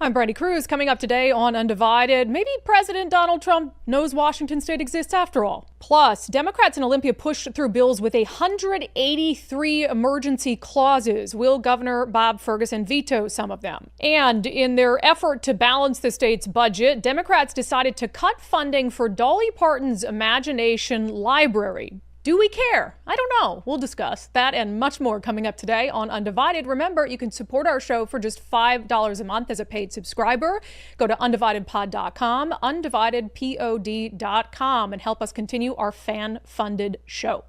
I'm Brandi Kruse. Coming up today on Undivided, maybe President Donald Trump knows Washington state exists after all. Plus, Democrats in Olympia pushed through bills with 183 emergency clauses. Will Governor Bob Ferguson veto some of them? And in their effort to balance the state's budget, Democrats decided to cut funding for Dolly Parton's Imagination Library. Do we care? I don't know. We'll discuss that and much more coming up today on Undivided. Remember, you can support our show for just $5 a month as a paid subscriber. Go to undividedpod.com, undividedpod.com, and help us continue our fan-funded show.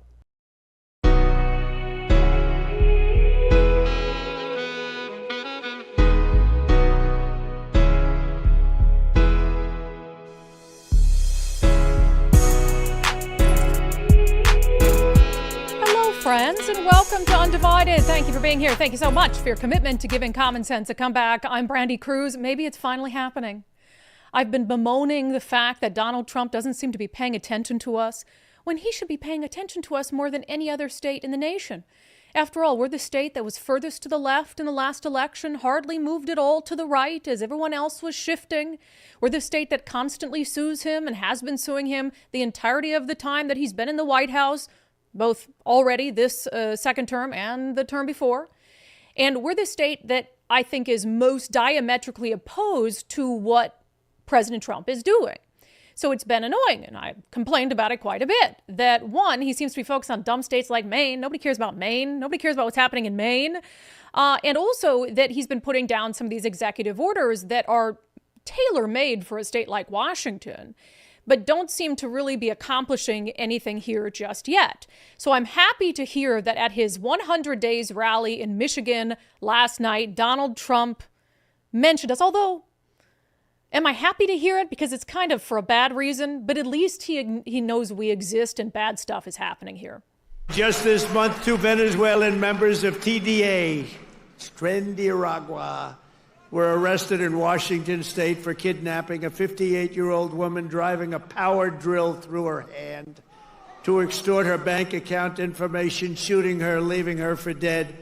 Friends, and welcome to Undivided. Thank you for being here. Thank you so much for your commitment to giving common sense a comeback. I'm Brandi Kruse. Maybe it's finally happening. I've been bemoaning the fact that Donald Trump doesn't seem to be paying attention to us when he should be paying attention to us more than any other state in the nation. After all, we're the state that was furthest to the left in the last election, hardly moved at all to the right as everyone else was shifting. We're the state that constantly sues him and has been suing him the entirety of the time that he's been in the White House, both already this second term and the term before. And we're the state that I think is most diametrically opposed to what President Trump is doing. So it's been annoying, and I've complained about it quite a bit, that one, he seems to be focused on dumb states like Maine. Nobody cares about Maine. Nobody cares about what's happening in Maine. And also that he's been putting down some of these executive orders that are tailor-made for a state like Washington, but don't seem to really be accomplishing anything here just yet. So I'm happy to hear that at his 100 Days rally in Michigan last night, Donald Trump mentioned us. Although, am I happy to hear it? Because it's kind of for a bad reason, but at least he knows we exist and bad stuff is happening here. Just this month, 2 Venezuelan members of TDA, Nicaragua, were arrested in Washington state for kidnapping a 58-year-old woman, driving a power drill through her hand to extort her bank account information, shooting her, leaving her for dead.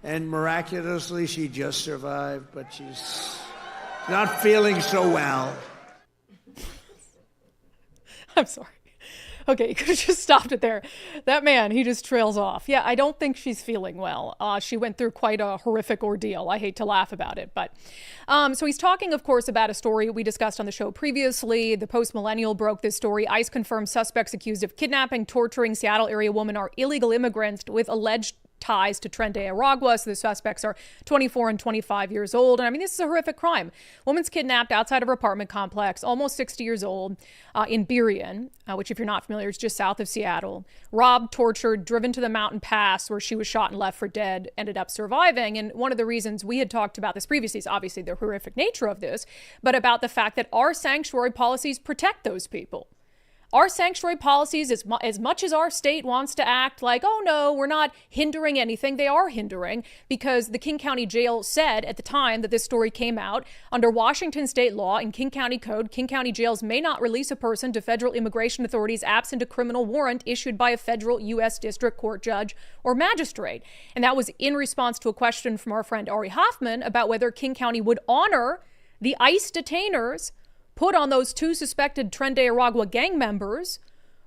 And miraculously, she just survived, but she's not feeling so well. I'm sorry. Okay, you could have just stopped it there. That man, he just trails off. Yeah, I don't think she's feeling well. She went through quite a horrific ordeal. I hate to laugh about it. But so he's talking, of course, about a story we discussed on the show previously. The Post-Millennial broke this story. ICE confirmed suspects accused of kidnapping, torturing Seattle area woman are illegal immigrants with alleged ties to Nicaragua. So the suspects are 24 and 25 years old. And I mean, this is a horrific crime. Woman's kidnapped outside of her apartment complex, almost 60 years old, in Burien, which, if you're not familiar, is just south of Seattle. Robbed, tortured, driven to the mountain pass where she was shot and left for dead, ended up surviving. And one of the reasons we had talked about this previously is obviously the horrific nature of this, but about the fact that our sanctuary policies protect those people. Our sanctuary policies, as much as our state wants to act like, oh no, we're not hindering anything, they are hindering, because the King County Jail said at the time that this story came out, under Washington state law and King County Code, King County jails may not release a person to federal immigration authorities absent a criminal warrant issued by a federal U.S. district court judge or magistrate. And that was in response to a question from our friend Ari Hoffman about whether King County would honor the ICE detainers put on those 2 suspected Nicaragua gang members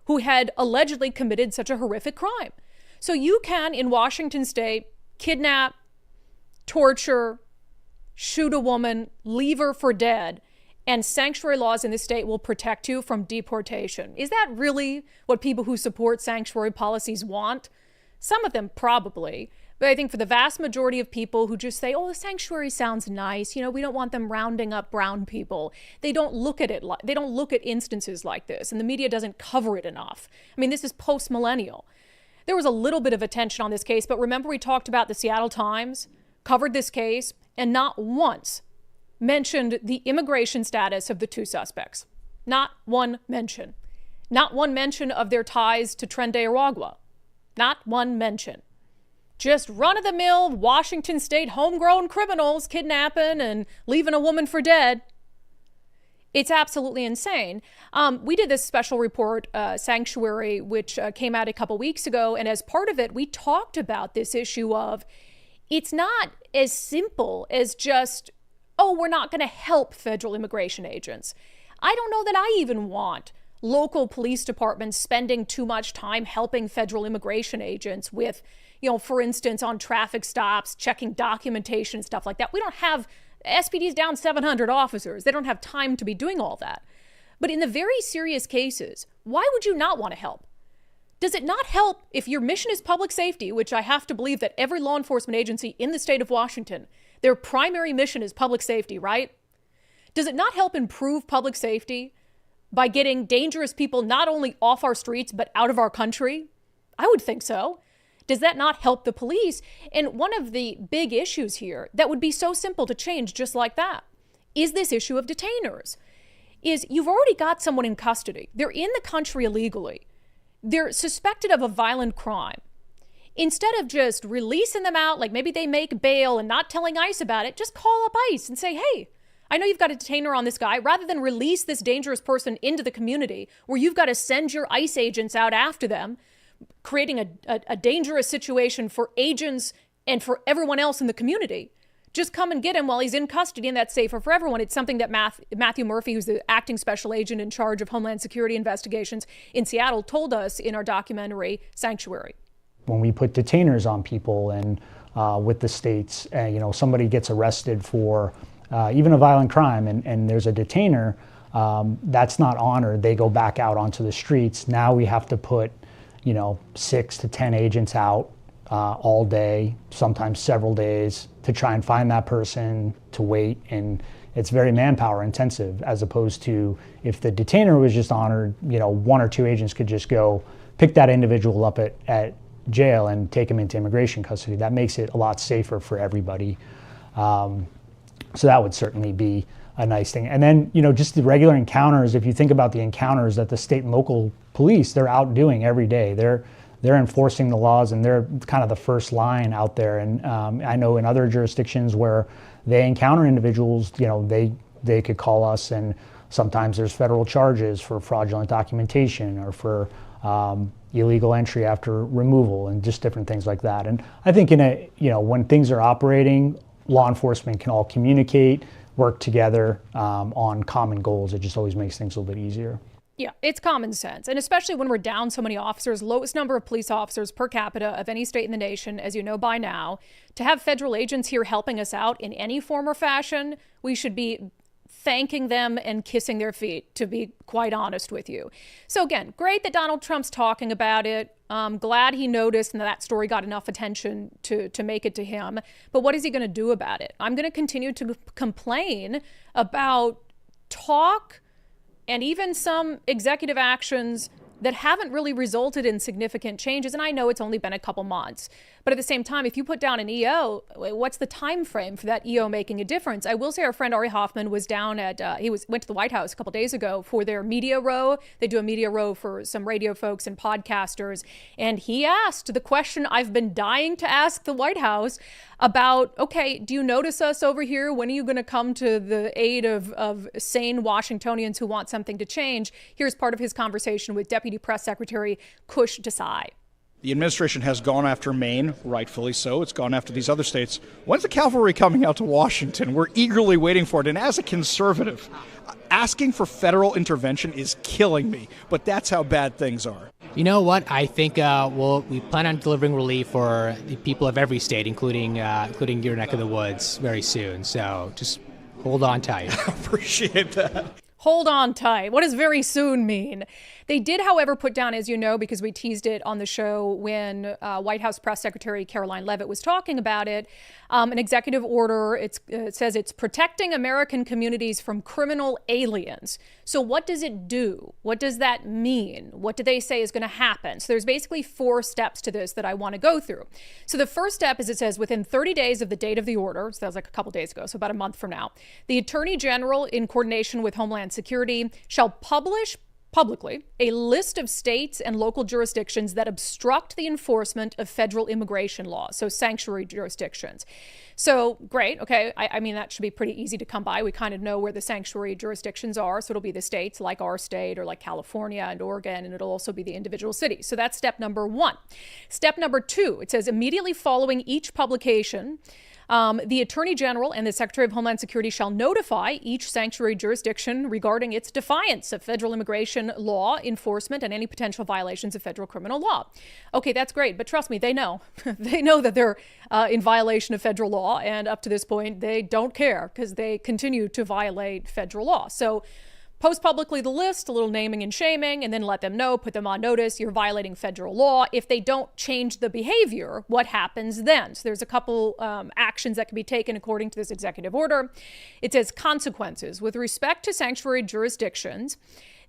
who had allegedly committed such a horrific crime. So you can, in Washington state, kidnap, torture, shoot a woman, leave her for dead, and sanctuary laws in this state will protect you from deportation. Is that really what people who support sanctuary policies want? Some of them probably. But I think for the vast majority of people who just say, oh, the sanctuary sounds nice, you know, we don't want them rounding up brown people, they don't look at it like, they don't look at instances like this, and the media doesn't cover it enough. I mean, this is post-millennial. There was a little bit of attention on this case, but remember we talked about the Seattle Times covered this case and not once mentioned the immigration status of the 2 suspects. Not one mention. Not one mention of their ties to Nicaragua. Not one mention. Just run-of-the-mill Washington state homegrown criminals kidnapping and leaving a woman for dead. It's absolutely insane. We did this special report, Sanctuary, which came out a couple weeks ago. And as part of it, we talked about this issue of it's not as simple as just oh, we're not going to help federal immigration agents. I don't know that I even want local police departments spending too much time helping federal immigration agents with, for instance, on traffic stops, checking documentation, stuff like that. We don't have, SPD's down 700 officers. They don't have time to be doing all that. But in the very serious cases, why would you not want to help? Does it not help if your mission is public safety, which I have to believe that every law enforcement agency in the state of Washington, their primary mission is public safety, right? Does it not help improve public safety by getting dangerous people not only off our streets, but out of our country? I would think so. Does that not help the police? And one of the big issues here that would be so simple to change just like that is this issue of detainers. Is you've already got someone in custody. They're in the country illegally. They're suspected of a violent crime. Instead of just releasing them out, like maybe they make bail and not telling ICE about it, just call up ICE and say, hey, I know you've got a detainer on this guy, rather than release this dangerous person into the community where you've got to send your ICE agents out after them, creating a dangerous situation for agents and for everyone else in the community. Just come and get him while he's in custody, and that's safer for everyone. It's something that Matthew Murphy, who's the acting special agent in charge of Homeland Security investigations in Seattle, told us in our documentary, Sanctuary. When we put detainers on people and with the states, somebody gets arrested for even a violent crime and there's a detainer, that's not honored. They go back out onto the streets. Now we have to put, 6 to 10 agents out all day, sometimes several days, to try and find that person, to wait. And it's very manpower intensive, as opposed to if the detainer was just honored, 1 or 2 agents could just go pick that individual up at jail and take him into immigration custody. That makes it a lot safer for everybody. So that would certainly be a nice thing. And then, just the regular encounters, if you think about the encounters that the state and local police, they're out doing every day. They're enforcing the laws, and they're kind of the first line out there. And I know in other jurisdictions where they encounter individuals, they could call us, and sometimes there's federal charges for fraudulent documentation or for illegal entry after removal and just different things like that. And I think when things are operating, law enforcement can all communicate, work together on common goals. It just always makes things a little bit easier. Yeah, it's common sense. And especially when we're down so many officers, lowest number of police officers per capita of any state in the nation, as you know by now, to have federal agents here helping us out in any form or fashion, we should be thanking them and kissing their feet, to be quite honest with you. So again, great that Donald Trump's talking about it. Glad he noticed and that story got enough attention to make it to him. But what is he going to do about it? I'm going to continue to complain about talk and even some executive actions that haven't really resulted in significant changes. And I know it's only been a couple months, but at the same time, if you put down an EO, what's the time frame for that EO making a difference? I will say our friend Ari Hoffman was down at, went to the White House a couple days ago for their media row. They do a media row for some radio folks and podcasters. And he asked the question I've been dying to ask the White House about, okay, do you notice us over here? When are you going to come to the aid of sane Washingtonians who want something to change? Here's part of his conversation with Deputy Press Secretary Kruse Desai. The administration has gone after Maine, rightfully so. It's gone after these other states. When's the cavalry coming out to Washington? We're eagerly waiting for it. And as a conservative, asking for federal intervention is killing me. But that's how bad things are. You know what? I think we plan on delivering relief for the people of every state, including your neck of the woods, very soon. So just hold on tight. I appreciate that. Hold on tight. What does very soon mean? They did, however, put down, as you know, because we teased it on the show when White House Press Secretary Caroline Leavitt was talking about it, an executive order. It says it's protecting American communities from criminal aliens. So what does it do? What does that mean? What do they say is going to happen? So there's basically 4 steps to this that I want to go through. So the first step is it says within 30 days of the date of the order, so that was like a couple days ago, so about a month from now, the Attorney General, in coordination with Homeland Security, shall publish publicly a list of states and local jurisdictions that obstruct the enforcement of federal immigration laws, so sanctuary jurisdictions. So great, okay, I mean, that should be pretty easy to come by. We kind of know where the sanctuary jurisdictions are, so it'll be the states like our state or like California and Oregon, and it'll also be the individual cities. So that's step number 1. Step number 2, it says immediately following each publication, The Attorney General and the Secretary of Homeland Security shall notify each sanctuary jurisdiction regarding its defiance of federal immigration law enforcement and any potential violations of federal criminal law. Okay, that's great, but trust me, they know. They know that they're in violation of federal law, and up to this point, they don't care because they continue to violate federal law. So post publicly the list, a little naming and shaming, and then let them know, put them on notice, you're violating federal law. If they don't change the behavior, what happens then? So there's a couple actions that can be taken according to this executive order. It says consequences. With respect to sanctuary jurisdictions,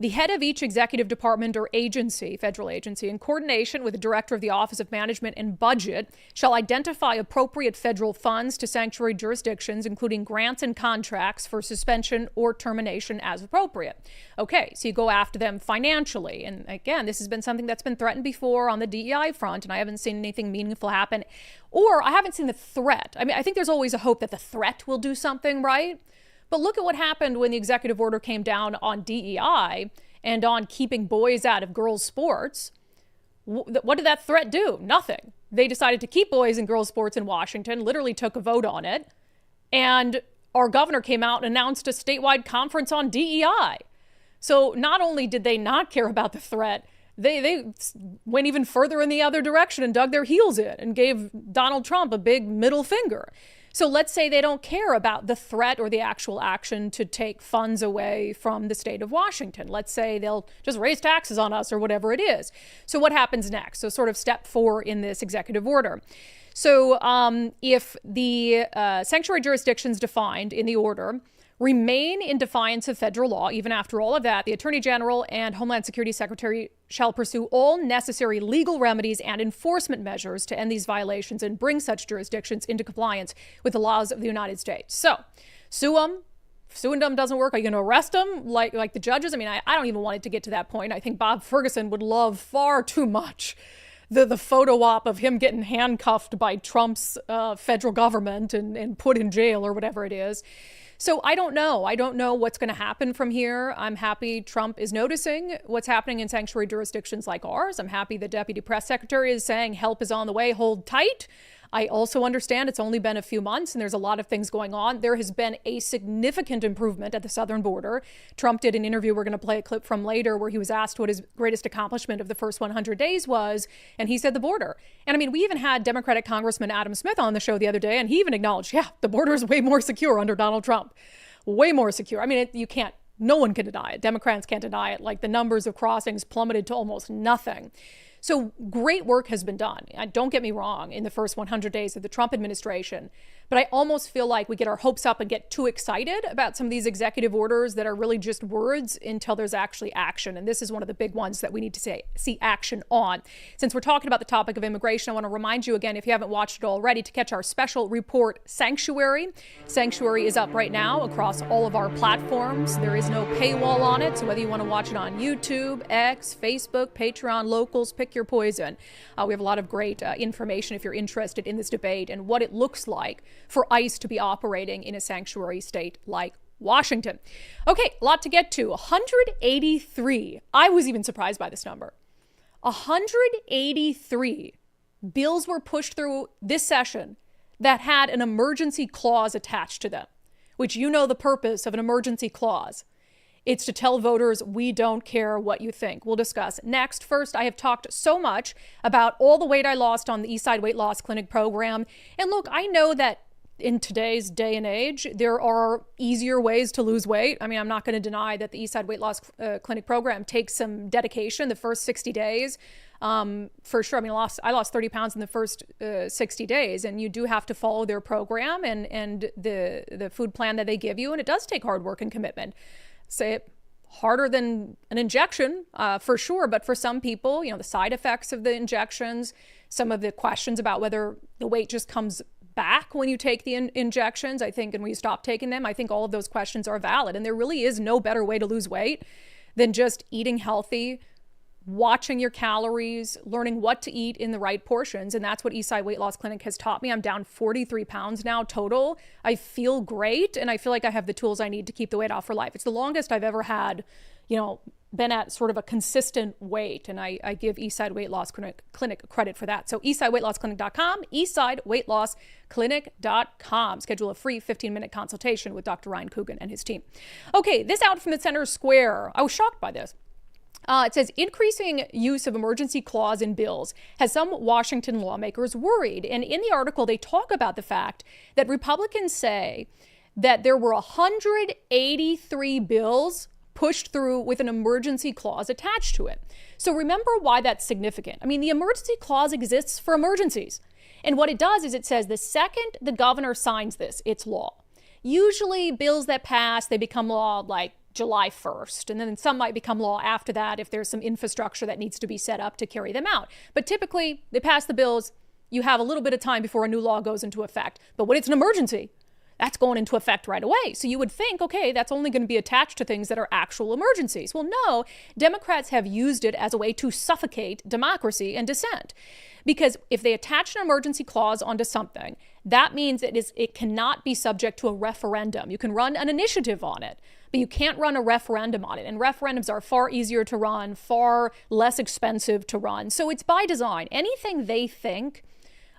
the head of each executive department or agency, federal agency, in coordination with the director of the Office of Management and Budget, shall identify appropriate federal funds to sanctuary jurisdictions, including grants and contracts for suspension or termination as appropriate. Okay, so you go after them financially. And again, this has been something that's been threatened before on the DEI front, and I haven't seen anything meaningful happen. Or I haven't seen the threat. I mean, I think there's always a hope that the threat will do something, right? But look at what happened when the executive order came down on DEI and on keeping boys out of girls' sports. What did that threat do? Nothing. They decided to keep boys in girls' sports in Washington, literally took a vote on it. And our governor came out and announced a statewide conference on DEI. So not only did they not care about the threat, they went even further in the other direction and dug their heels in and gave Donald Trump a big middle finger. So let's say they don't care about the threat or the actual action to take funds away from the state of Washington. Let's say they'll just raise taxes on us or whatever it is. So what happens next? So sort of step 4 in this executive order. So if the sanctuary jurisdictions defined in the order remain in defiance of federal law, even after all of that, the Attorney General and Homeland Security Secretary shall pursue all necessary legal remedies and enforcement measures to end these violations and bring such jurisdictions into compliance with the laws of the United States. So, sue them. If suing them doesn't work, are you going to arrest them like the judges? I mean, I don't even want it to get to that point. I think Bob Ferguson would love far too much the photo op of him getting handcuffed by Trump's federal government and put in jail or whatever it is. So I don't know. I don't know what's going to happen from here. I'm happy Trump is noticing what's happening in sanctuary jurisdictions like ours. I'm happy the Deputy Press Secretary is saying help is on the way, hold tight. I also understand it's only been a few months and there's a lot of things going on. There has been a significant improvement at the southern border. Trump did an interview we're going to play a clip from later where he was asked what his greatest accomplishment of the first 100 days was, and he said the border. And I mean, we even had Democratic Congressman Adam Smith on the show the other day, and he even acknowledged, yeah, the border is way more secure under Donald Trump. Way more secure. I mean, no one can deny it. Democrats can't deny it. Like the numbers of crossings plummeted to almost nothing. So great work has been done. Don't get me wrong, in the first 100 days of the Trump administration. But I almost feel like we get our hopes up and get too excited about some of these executive orders that are really just words until there's actually action. And this is one of the big ones that we need to see action on. Since we're talking about the topic of immigration, I want to remind you again, if you haven't watched it already, to catch our special report, Sanctuary. Sanctuary is up right now across all of our platforms. There is no paywall on it. So whether you want to watch it on YouTube, X, Facebook, Patreon, Locals, pick your poison. We have a lot of great information if you're interested in this debate and what it looks like for ICE to be operating in a sanctuary state like Washington. Okay, a lot to get to. 183. I was even surprised by this number. 183 bills were pushed through this session that had an emergency clause attached to them, which you know the purpose of an emergency clause. It's to tell voters we don't care what you think. We'll discuss next. First, I have talked so much about all the weight I lost on the Eastside Weight Loss Clinic program. And look, I know that in today's day and age, there are easier ways to lose weight. I mean, I'm not going to deny that the Eastside Weight Loss Clinic program takes some dedication the first 60 days. For sure. I mean, I lost 30 pounds in the first 60 days, and you do have to follow their program and the food plan that they give you. And it does take hard work and commitment. Say it harder than an injection, for sure. But for some people, the side effects of the injections, some of the questions about whether the weight just comes back when you take the injections, I think, and when you stop taking them, I think all of those questions are valid. And there really is no better way to lose weight than just eating healthy, watching your calories, learning what to eat in the right portions. And that's what Eastside Weight Loss Clinic has taught me. I'm down 43 pounds now total. I feel great. And I feel like I have the tools I need to keep the weight off for life. It's the longest I've ever had, been at sort of a consistent weight, and I give Eastside Weight Loss Clinic credit for that. So eastsideweightlossclinic.com, eastsideweightlossclinic.com. Schedule a free 15-minute consultation with Dr. Ryan Coogan and his team. Okay, this out from the center square. I was shocked by this. It says increasing use of emergency clause in bills has some Washington lawmakers worried. And in the article, they talk about the fact that Republicans say that there were 183 bills pushed through with an emergency clause attached to it. So remember why that's significant. I mean, the emergency clause exists for emergencies. And what it does is it says the second the governor signs this, it's law. Usually bills that pass, they become law like July 1st. And then some might become law after that if there's some infrastructure that needs to be set up to carry them out. But typically they pass the bills, you have a little bit of time before a new law goes into effect. But when it's an emergency, that's going into effect right away. So you would think, okay, that's only going to be attached to things that are actual emergencies. Well, no, Democrats have used it as a way to suffocate democracy and dissent. Because if they attach an emergency clause onto something, that means it cannot be subject to a referendum. You can run an initiative on it, but you can't run a referendum on it. And referendums are far easier to run, far less expensive to run. So it's by design. Anything they think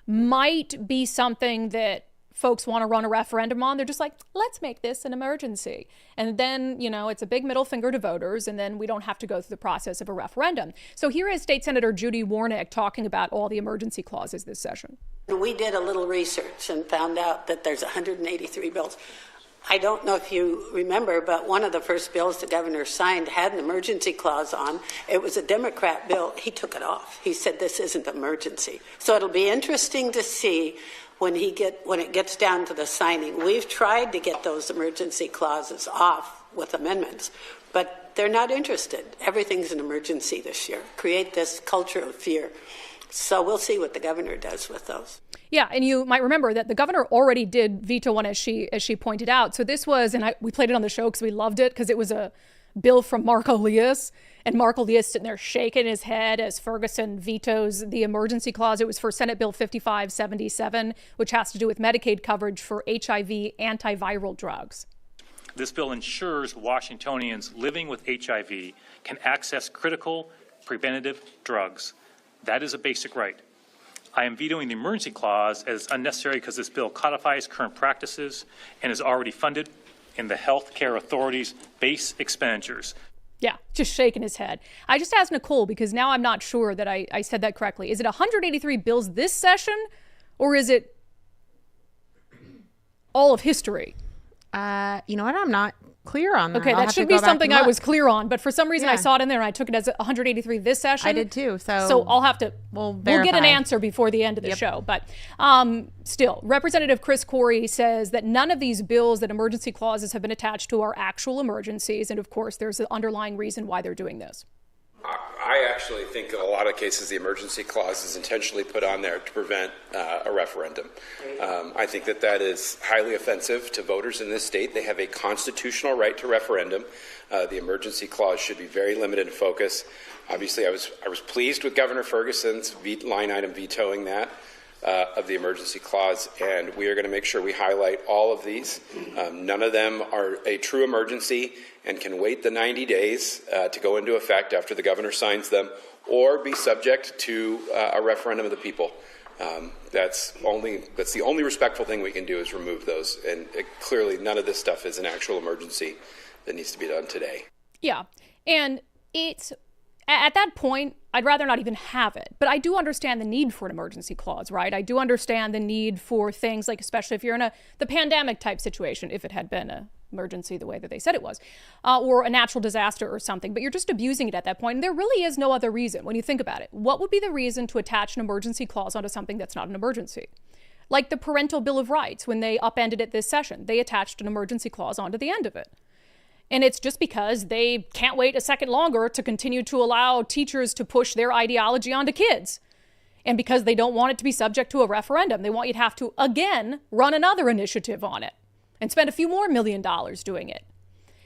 might be something that folks want to run a referendum on, they're just like, let's make this an emergency. And then, it's a big middle finger to voters, and then we don't have to go through the process of a referendum. So here is State Senator Judy Warnick talking about all the emergency clauses this session. We did a little research and found out that there's 183 bills. I don't know if you remember, but one of the first bills the governor signed had an emergency clause on. It was a Democrat bill. He took it off. He said this isn't emergency. So it'll be interesting to see when it gets down to the signing. We've tried to get those emergency clauses off with amendments, but they're not interested. Everything's an emergency this year. Create this culture of fear. So we'll see what the governor does with those. Yeah, and you might remember that the governor already did veto one, as she pointed out. So this was, and we played it on the show because we loved it, because it was a bill from Mark Elias, and Mark Elias sitting there shaking his head as Ferguson vetoes the emergency clause. It was for Senate Bill 5577, which has to do with Medicaid coverage for HIV antiviral drugs. This bill ensures Washingtonians living with HIV can access critical preventative drugs. That is a basic right. I am vetoing the emergency clause as unnecessary because this bill codifies current practices and is already funded in the health care authority's base expenditures. Yeah, just shaking his head. I just asked Nicole because now I'm not sure that I said that correctly. Is it 183 bills this session, or is it all of history? You know what? I'm not clear on that. Okay, that should be something I was clear on, but for some reason I saw it in there and I took it as 183 this session. I did too. So I'll have to, we'll get an answer before the end of the show. But still, Representative Chris Corey says that none of these bills that emergency clauses have been attached to are actual emergencies. And of course, there's an underlying reason why they're doing this. I actually think in a lot of cases the emergency clause is intentionally put on there to prevent a referendum. I think that is highly offensive to voters in this state. They have a constitutional right to referendum. The emergency clause should be very limited in focus. Obviously, I was pleased with Governor Ferguson's line item vetoing that of the emergency clause, and we are going to make sure we highlight all of these. None of them are a true emergency and can wait the 90 days to go into effect after the governor signs them, or be subject to a referendum of the people. That's the only respectful thing we can do is remove those. And clearly, none of this stuff is an actual emergency that needs to be done today. Yeah, and it's at that point, I'd rather not even have it. But I do understand the need for an emergency clause, right? I do understand the need for things like, especially if you're in the pandemic type situation, if it had been an emergency the way that they said it was, or a natural disaster or something, but you're just abusing it at that point. And there really is no other reason when you think about it. What would be the reason to attach an emergency clause onto something that's not an emergency? Like the Parental Bill of Rights, when they upended it this session, they attached an emergency clause onto the end of it. And it's just because they can't wait a second longer to continue to allow teachers to push their ideology onto kids. And because they don't want it to be subject to a referendum, they want you to have to, again, run another initiative on it and spend a few more $1 million doing it.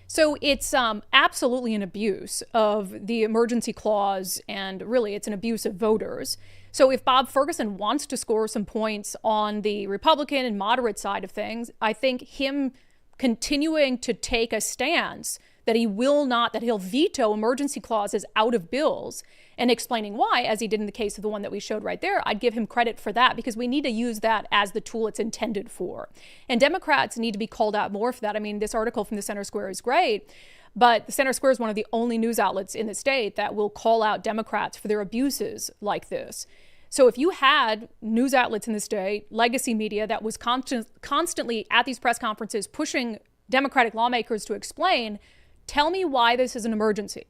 So it's absolutely an abuse of the emergency clause, and really it's an abuse of voters. So if Bob Ferguson wants to score some points on the Republican and moderate side of things, I think him continuing to take a stance that he will not, that he'll veto emergency clauses out of bills, and explaining why, as he did in the case of the one that we showed right there. I'd give him credit for that, because we need to use that as the tool it's intended for. And Democrats need to be called out more for that. I mean, this article from the Center Square is great, but the Center Square is one of the only news outlets in the state that will call out Democrats for their abuses like this. So if you had news outlets in the state, legacy media, that was constantly at these press conferences pushing Democratic lawmakers to explain, tell me why this is an emergency.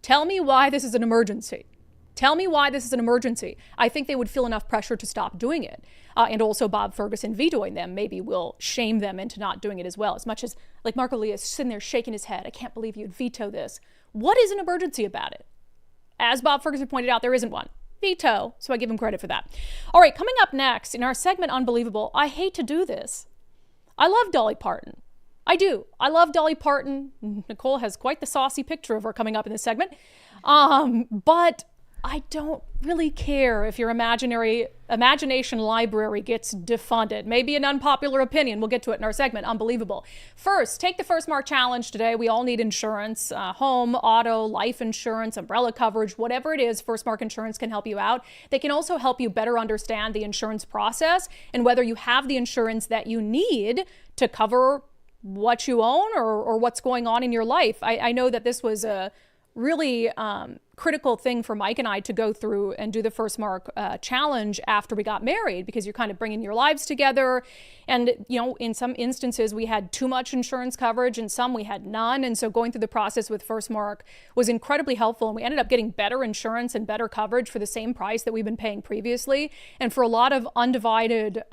Tell me why this is an emergency. Tell me why this is an emergency. I think they would feel enough pressure to stop doing it. And also Bob Ferguson vetoing them maybe will shame them into not doing it as well. As much as, like, Marco Lee is sitting there shaking his head. I can't believe you'd veto this. What is an emergency about it? As Bob Ferguson pointed out, there isn't one. Veto. So I give him credit for that. All right, coming up next in our segment Unbelievable, I hate to do this. I love Dolly Parton. I do. I love Dolly Parton. Nicole has quite the saucy picture of her coming up in this segment. But I don't really care if your imagination library gets defunded. Maybe an unpopular opinion. We'll get to it in our segment, Unbelievable. First, take the First Mark Challenge today. We all need insurance, home, auto, life insurance, umbrella coverage, whatever it is, First Mark Insurance can help you out. They can also help you better understand the insurance process and whether you have the insurance that you need to cover what you own or what's going on in your life. I know that this was a really critical thing for Mike and I to go through and do the First Mark challenge after we got married, because you're kind of bringing your lives together. And, you know, in some instances we had too much insurance coverage and some we had none. And so going through the process with First Mark was incredibly helpful. And we ended up getting better insurance and better coverage for the same price that we've been paying previously. And for a lot of undivided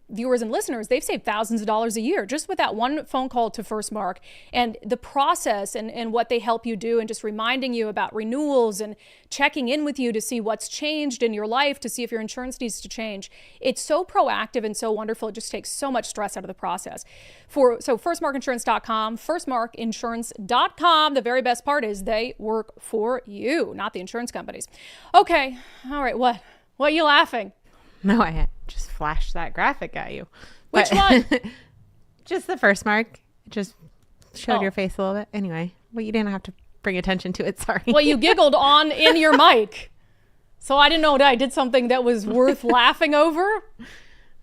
viewers and listeners, they've saved thousands of dollars a year just with that one phone call to First Mark. And the process and what they help you do, and just reminding you about renewals and checking in with you to see what's changed in your life, to see if your insurance needs to change. It's so proactive and so wonderful. It just takes so much stress out of the process. So firstmarkinsurance.com, firstmarkinsurance.com. The very best part is they work for you, not the insurance companies. Okay. All right. What are you laughing? No, I just flashed that graphic at you. Which one? Just the First Mark. Just showed your face a little bit. Anyway, well, you didn't have to bring attention to it. Sorry. Well, you giggled in your mic. So I didn't know that I did something that was worth laughing over.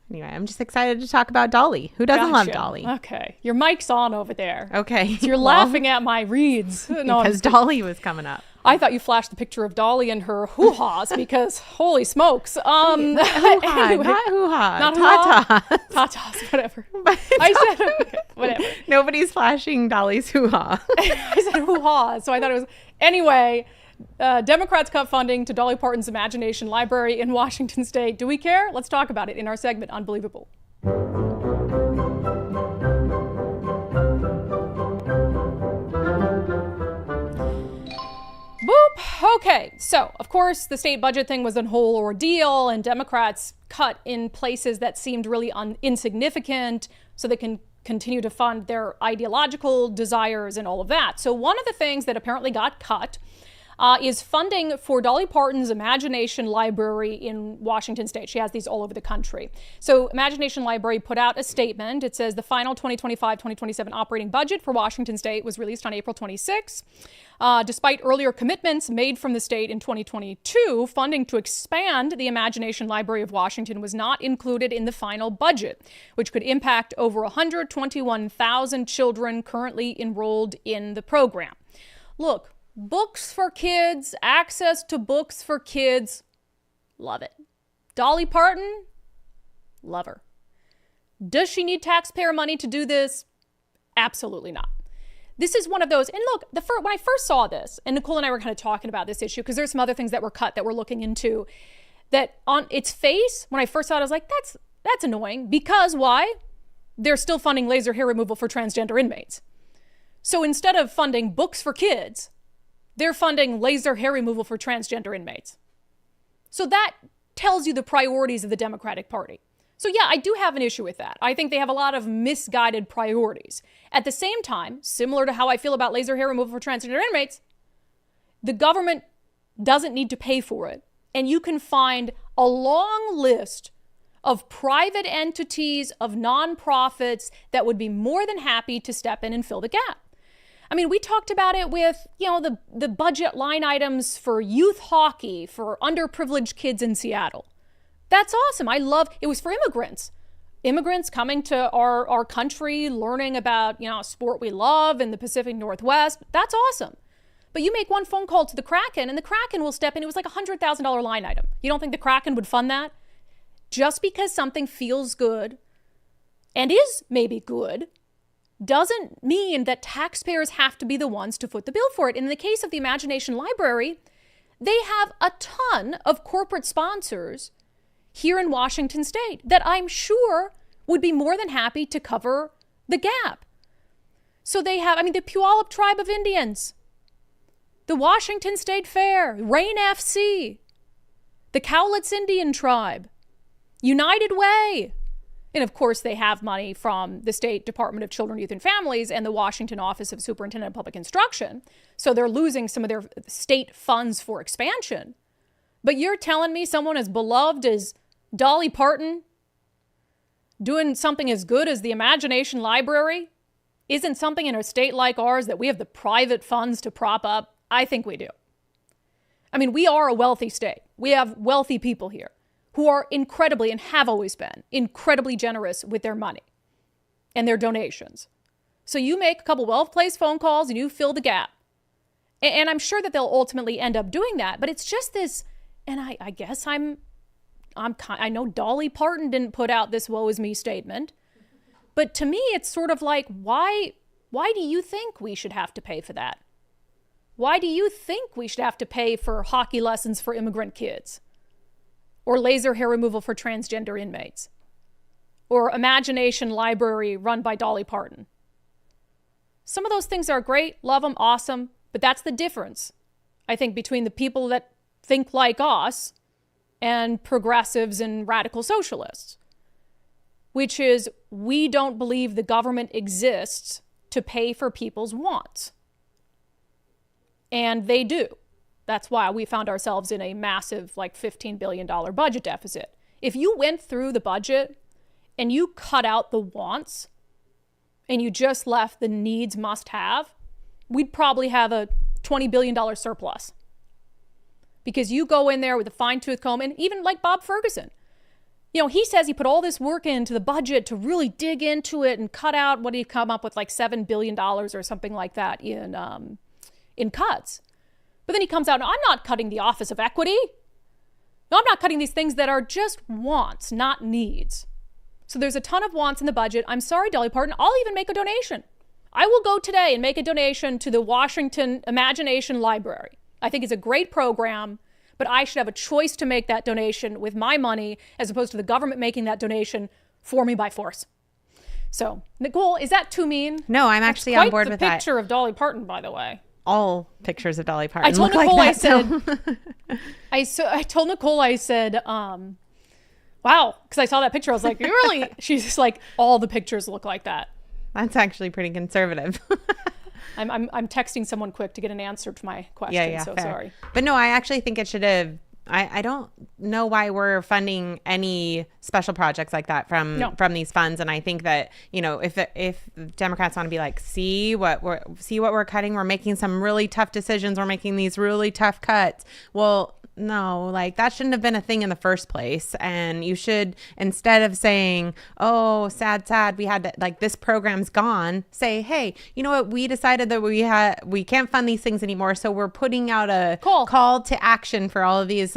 Anyway, I'm just excited to talk about Dolly. Who doesn't love Dolly? Okay. Your mic's on over there. Okay. So you're laughing at my reads. No, because Dolly was coming up. I thought you flashed the picture of Dolly and her hoo-haws because holy smokes. Anyway, not hoo-ha. Not ta-ta. Ta-tas, whatever. I said, okay, whatever. Nobody's flashing Dolly's hoo-ha. I said hoo-ha, so I thought it was. Anyway, Democrats cut funding to Dolly Parton's Imagination Library in Washington State. Do we care? Let's talk about it in our segment, Unbelievable. Boop. Okay, so of course the state budget thing was a whole ordeal, and Democrats cut in places that seemed really insignificant so they can continue to fund their ideological desires and all of that. So one of the things that apparently got cut is funding for Dolly Parton's Imagination Library in Washington State. She has these all over the country. So Imagination Library put out a statement. It says the final 2025-2027 operating budget for Washington State was released on April 26. Despite earlier commitments made from the state in 2022, funding to expand the Imagination Library of Washington was not included in the final budget, which could impact over 121,000 children currently enrolled in the program. Look, books for kids, access to books for kids, love it. Dolly Parton, love her. Does she need taxpayer money to do this? Absolutely not. This is one of those, and look, when I first saw this, and Nicole and I were kind of talking about this issue, because there's some other things that were cut that we're looking into, that on its face, when I first saw it, I was like, that's annoying, because why? They're still funding laser hair removal for transgender inmates. So instead of funding books for kids, they're funding laser hair removal for transgender inmates. So that tells you the priorities of the Democratic Party. So yeah, I do have an issue with that. I think they have a lot of misguided priorities. At the same time, similar to how I feel about laser hair removal for transgender inmates, the government doesn't need to pay for it. And you can find a long list of private entities, of nonprofits that would be more than happy to step in and fill the gap. I mean, we talked about it with, the budget line items for youth hockey for underprivileged kids in Seattle. That's awesome. It was for immigrants. Immigrants coming to our country, learning about, a sport we love in the Pacific Northwest. That's awesome. But you make one phone call to the Kraken and the Kraken will step in. It was like a $100,000 line item. You don't think the Kraken would fund that? Just because something feels good and is maybe good doesn't mean that taxpayers have to be the ones to foot the bill for it. In the case of the Imagination Library, they have a ton of corporate sponsors here in Washington state that I'm sure would be more than happy to cover the gap. So they have, the Puyallup Tribe of Indians, the Washington State Fair, Rain FC, the Cowlitz Indian Tribe, United Way. And of course, they have money from the State Department of Children, Youth, and Families and the Washington Office of Superintendent of Public Instruction. So they're losing some of their state funds for expansion. But you're telling me someone as beloved as Dolly Parton doing something as good as the Imagination Library isn't something in a state like ours that we have the private funds to prop up? I think we do. We are a wealthy state. We have wealthy people here who are incredibly, and have always been, incredibly generous with their money and their donations. So you make a couple well-placed phone calls and you fill the gap. And I'm sure that they'll ultimately end up doing that. But it's just this, and I guess I know Dolly Parton didn't put out this woe is me statement. But to me, it's sort of like, why do you think we should have to pay for that? Why do you think we should have to pay for hockey lessons for immigrant kids? Or laser hair removal for transgender inmates? Or Imagination Library run by Dolly Parton? Some of those things are great, love them, awesome, but that's the difference, I think, between the people that think like us and progressives and radical socialists, which is we don't believe the government exists to pay for people's wants. And they do. That's why we found ourselves in a massive, $15 billion budget deficit. If you went through the budget and you cut out the wants and you just left the needs must have, we'd probably have a $20 billion surplus. Because you go in there with a fine-tooth comb, and even like Bob Ferguson, he says he put all this work into the budget to really dig into it and cut out, what did he come up with, $7 billion or something like that in cuts. But then he comes out, and I'm not cutting the Office of Equity. No, I'm not cutting these things that are just wants, not needs. So there's a ton of wants in the budget. I'm sorry, Dolly Parton, I'll even make a donation. I will go today and make a donation to the Washington Imagination Library. I think it's a great program, but I should have a choice to make that donation with my money as opposed to the government making that donation for me by force. So, Nicole, is that too mean? No, I'm actually on board with that. Picture of Dolly Parton, by the way. All pictures of Dolly Parton. I told Nicole, like that, I told Nicole, I said, wow, because I saw that picture. I was like, you really? She's just like, all the pictures look like that. That's actually pretty conservative. I'm texting someone quick to get an answer to my question. Yeah, so fair. Sorry. But no, I actually think it should have. I don't know why we're funding any special projects like that from these funds. And I think that, if Democrats want to be like, see what we're cutting, we're making some really tough decisions, we're making these really tough cuts. Well, no, that shouldn't have been a thing in the first place. And you should, instead of saying, oh, sad, we had to, this program's gone, say, hey, you know what? We decided that we can't fund these things anymore. So we're putting out a call to action for all of these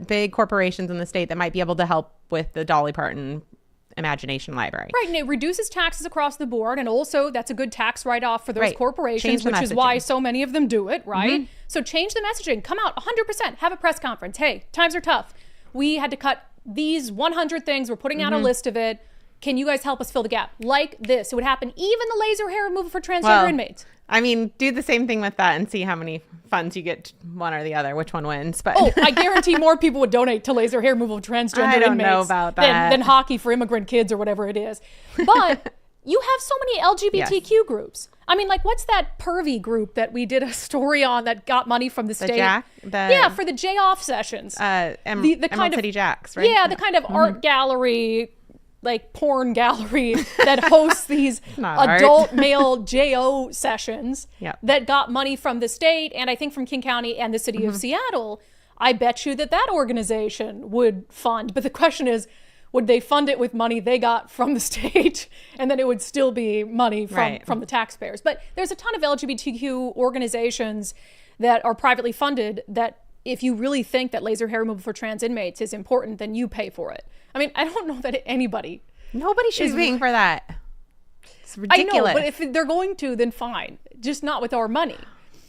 big corporations in the state that might be able to help with the Dolly Parton Imagination Library. Right, and it reduces taxes across the board, and also that's a good tax write-off for those corporations, which is why so many of them do it, right? Mm-hmm. So change the messaging. Come out 100%. Have a press conference. Hey, times are tough. We had to cut these 100 things. We're putting out a list of it. Can you guys help us fill the gap? Like this. It would happen even the laser hair removal for transgender inmates. Do the same thing with that and see how many funds you get, one or the other, which one wins. But I guarantee more people would donate to laser hair removal for transgender inmates. I don't know about that. Than hockey for immigrant kids or whatever it is. But you have so many LGBTQ groups. What's that pervy group that we did a story on that got money from the state? For the J-off sessions. The kind of City Jacks, right? Yeah, the kind of art gallery like porn gallery that hosts these adult male JO sessions that got money from the state and I think from King County and the city of Seattle. I bet you that organization would fund. But the question is, would they fund it with money they got from the state? And then it would still be money from the taxpayers. But there's a ton of LGBTQ organizations that are privately funded that if you really think that laser hair removal for trans inmates is important, then you pay for it. I mean, I don't know that nobody should be paying for that. It's ridiculous. I know, but if they're going to, then fine. Just not with our money.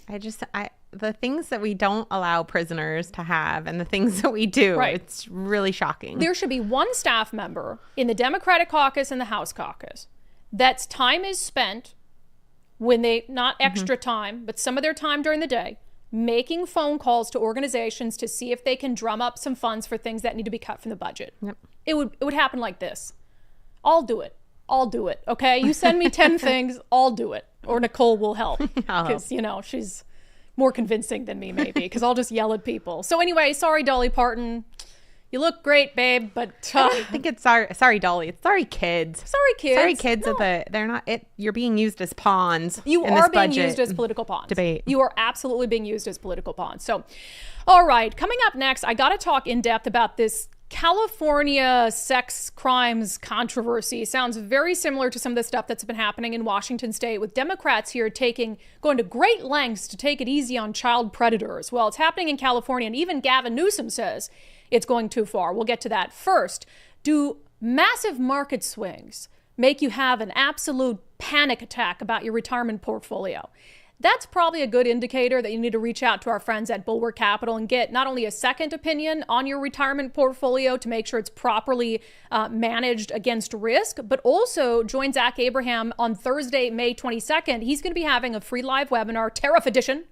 The things that we don't allow prisoners to have and the things that we do, it's really shocking. There should be one staff member in the Democratic caucus and the House caucus that's time is spent when they, not extra time, but some of their time during the day, making phone calls to organizations to see if they can drum up some funds for things that need to be cut from the budget. It would happen like this. I'll do it. Okay. You send me 10 things, I'll do it. Or Nicole will help because, she's more convincing than me maybe because I'll just yell at people. So anyway, sorry, Dolly Parton. You look great, babe, but I don't think it's sorry, Dolly. It's sorry, kids. Sorry, kids. No. They're not. You're being used as pawns. You in are this being budget used as political pawns. Debate. You are absolutely being used as political pawns. So, all right, coming up next, I got to talk in depth about this California sex crimes controversy. Sounds very similar to some of the stuff that's been happening in Washington state with Democrats here going to great lengths to take it easy on child predators. Well, it's happening in California, and even Gavin Newsom says it's going too far. We'll get to that. First, do massive market swings make you have an absolute panic attack about your retirement portfolio? That's probably a good indicator that you need to reach out to our friends at Bulwark Capital and get not only a second opinion on your retirement portfolio to make sure it's properly managed against risk, but also join Zach Abraham on Thursday, May 22nd. He's going to be having a free live webinar, Tariff Edition,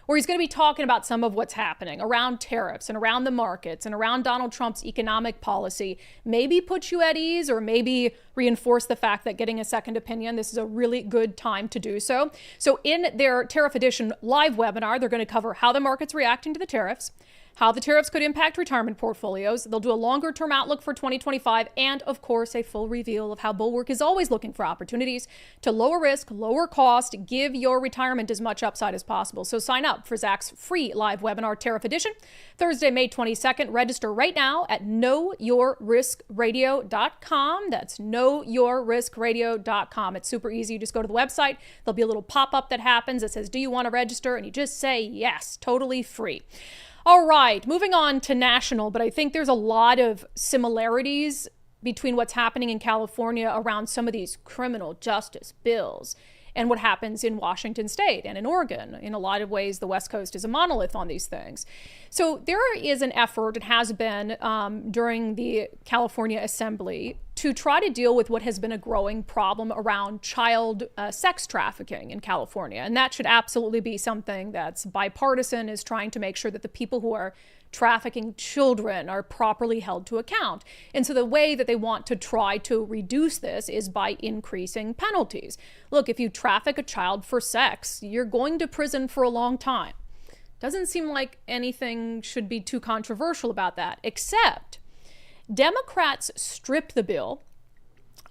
where he's going to be talking about some of what's happening around tariffs and around the markets and around Donald Trump's economic policy. Maybe put you at ease or maybe reinforce the fact that getting a second opinion, this is a really good time to do so. So in their Tariff Edition live webinar, they're going to cover how the market's reacting to the tariffs, how the tariffs could impact retirement portfolios. They'll do a longer term outlook for 2025 and, of course, a full reveal of how Bulwark is always looking for opportunities to lower risk, lower cost, give your retirement as much upside as possible. So sign up for Zach's free live webinar, Tariff Edition, Thursday, May 22nd. Register right now at knowyourriskradio.com. That's knowyourriskradio.com. It's super easy. You just go to the website. There'll be a little pop-up that happens that says, do you want to register? And you just say yes, totally free. All right, moving on to national, but I think there's a lot of similarities between what's happening in California around some of these criminal justice bills and what happens in Washington state and in Oregon. In a lot of ways, the West Coast is a monolith on these things. So there is an effort, it has been during the California Assembly, to try to deal with what has been a growing problem around child sex trafficking in California. And that should absolutely be something that's bipartisan, is trying to make sure that the people who are trafficking children are properly held to account. And so the way that they want to try to reduce this is by increasing penalties. Look, if you traffic a child for sex, you're going to prison for a long time. Doesn't seem like anything should be too controversial about that, except Democrats stripped the bill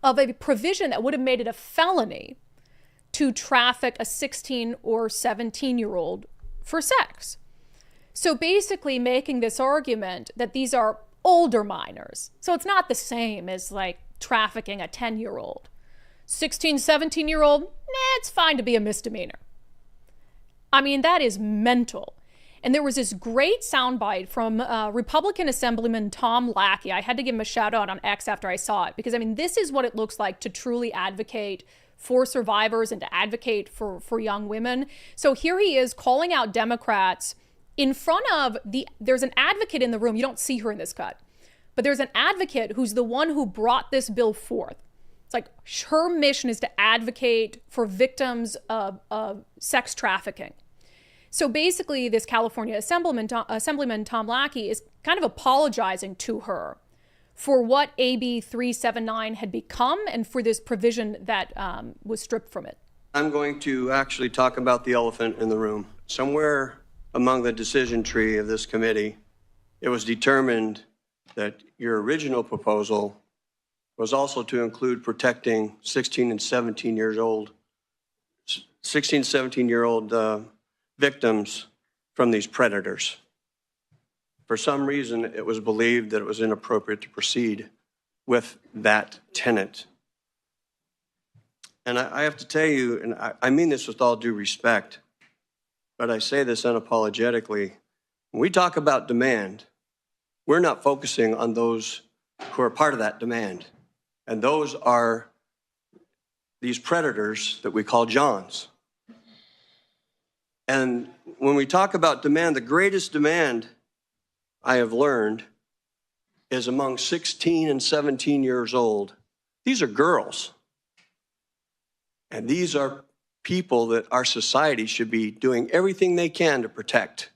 of a provision that would have made it a felony to traffic a 16 or 17-year-old for sex. So basically making this argument that these are older minors. So it's not the same as like trafficking a 10-year-old. 16, 17-year-old, it's fine to be a misdemeanor. I mean, that is mental. And there was this great soundbite from Republican Assemblyman Tom Lackey. I had to give him a shout out on X after I saw it, because I mean, this is what it looks like to truly advocate for survivors and to advocate for young women. So here he is calling out Democrats in front of there's an advocate in the room. You don't see her in this cut, but there's an advocate who's the one who brought this bill forth. It's like her mission is to advocate for victims of sex trafficking. So basically, this California Assemblyman Tom Lackey is kind of apologizing to her for what AB 379 had become and for this provision that was stripped from it. I'm going to actually talk about the elephant in the room. Somewhere among the decision tree of this committee, it was determined that your original proposal was also to include protecting 16 and 17-year-old victims from these predators. For some reason, it was believed that it was inappropriate to proceed with that tenet. And I have to tell you, and I mean this with all due respect, but I say this unapologetically. When we talk about demand, we're not focusing on those who are part of that demand. And those are these predators that we call Johns. And when we talk about demand, the greatest demand I have learned is among 16 and 17 years old. These are girls. And these are people that our society should be doing everything they can to protect.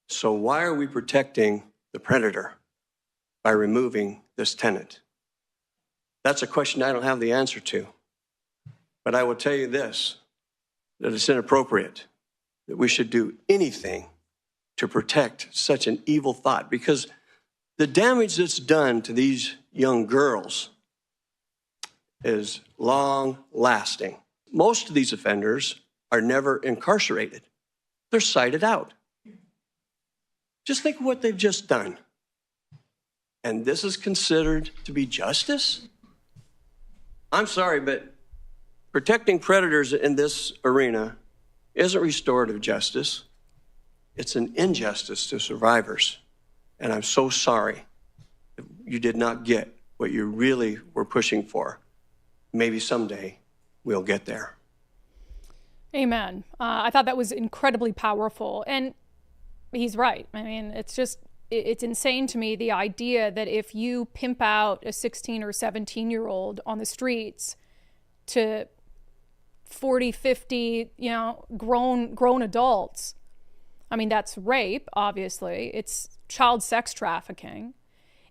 So why are we protecting the predator by removing this tenet? That's a question I don't have the answer to. But I will tell you this, that it's inappropriate, that we should do anything to protect such an evil thought, because the damage that's done to these young girls is long lasting. Most of these offenders are never incarcerated. They're cited out. Just think of what they've just done. And this is considered to be justice? I'm sorry, but protecting predators in this arena isn't restorative justice. It's an injustice to survivors. And I'm so sorry that you did not get what you really were pushing for. Maybe someday we'll get there. Amen. I thought that was incredibly powerful. And he's right. I mean, it's insane to me, the idea that if you pimp out a 16 or 17-year-old on the streets to 40, 50, grown adults, I mean, that's rape, obviously. It's child sex trafficking.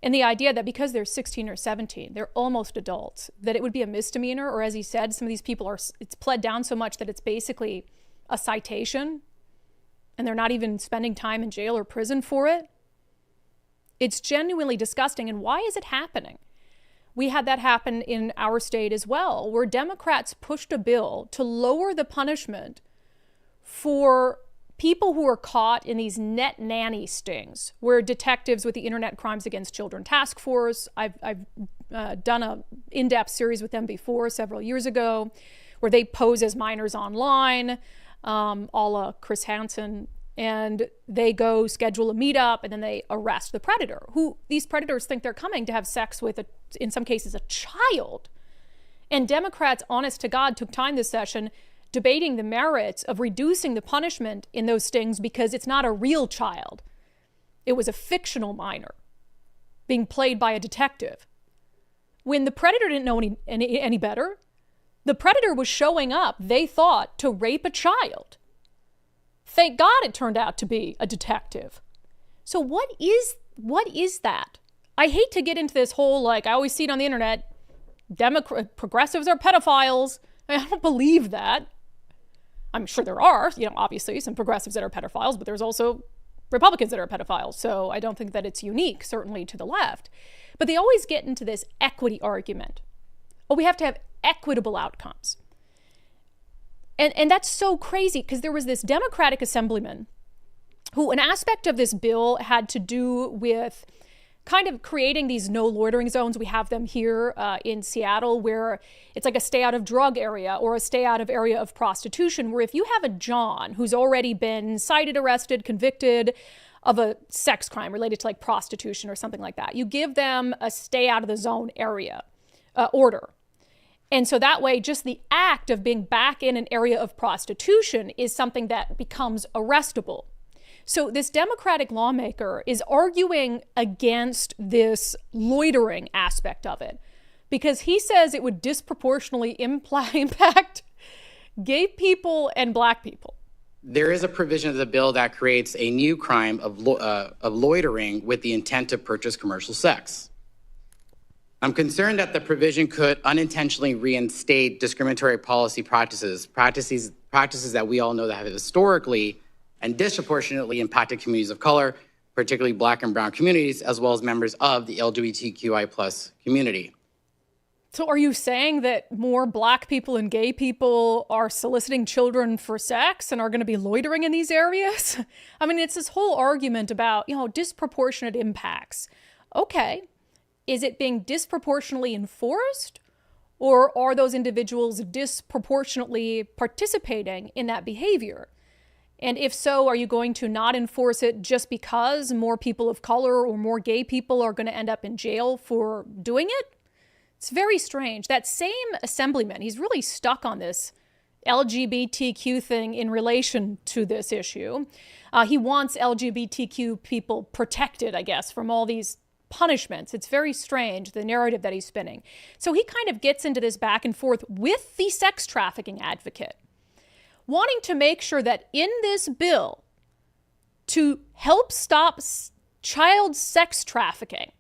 And the idea that because they're 16 or 17, they're almost adults, that it would be a misdemeanor, or as he said, some of these people it's pled down so much that it's basically a citation and they're not even spending time in jail or prison for it. It's genuinely disgusting. And why is it happening? We had that happen in our state as well, where Democrats pushed a bill to lower the punishment for people who are caught in these net nanny stings, where detectives with the Internet Crimes Against Children Task Force, I've done an in-depth series with them before, several years ago, where they pose as minors online, a la Chris Hansen, and they go schedule a meetup and then they arrest the predator, who these predators think they're coming to have sex with, in some cases, a child. And Democrats, honest to God, took time this session debating the merits of reducing the punishment in those stings because it's not a real child. It was a fictional minor being played by a detective. When the predator didn't know any better, the predator was showing up, they thought, to rape a child. Thank God it turned out to be a detective. So what is that? I hate to get into this whole, I always see it on the internet, progressives are pedophiles. I don't believe that. I'm sure there are, obviously some progressives that are pedophiles, but there's also Republicans that are pedophiles. So I don't think that it's unique, certainly to the left. But they always get into this equity argument. Oh, we have to have equitable outcomes. And that's so crazy, because there was this Democratic assemblyman who, an aspect of this bill had to do with kind of creating these no loitering zones. We have them here in Seattle, where it's like a stay out of drug area or a stay out of area of prostitution, where if you have a John who's already been cited, arrested, convicted of a sex crime related to prostitution or something like that, you give them a stay out of the zone area order. And so that way, just the act of being back in an area of prostitution is something that becomes arrestable. So this Democratic lawmaker is arguing against this loitering aspect of it, because he says it would disproportionately impact gay people and black people. There is a provision of the bill that creates a new crime of loitering with the intent to purchase commercial sex. I'm concerned that the provision could unintentionally reinstate discriminatory practices that we all know that have historically and disproportionately impacted communities of color, particularly Black and brown communities, as well as members of the LGBTQI+ community. So are you saying that more Black people and gay people are soliciting children for sex and are going to be loitering in these areas? I mean, it's this whole argument about, disproportionate impacts. Okay, is it being disproportionately enforced? Or are those individuals disproportionately participating in that behavior? And if so, are you going to not enforce it just because more people of color or more gay people are going to end up in jail for doing it? It's very strange. That same assemblyman, he's really stuck on this LGBTQ thing in relation to this issue. He wants LGBTQ people protected, I guess, from all these punishments. It's very strange, the narrative that he's spinning. So he kind of gets into this back and forth with the sex trafficking advocate, wanting to make sure that in this bill, to help stop child sex trafficking,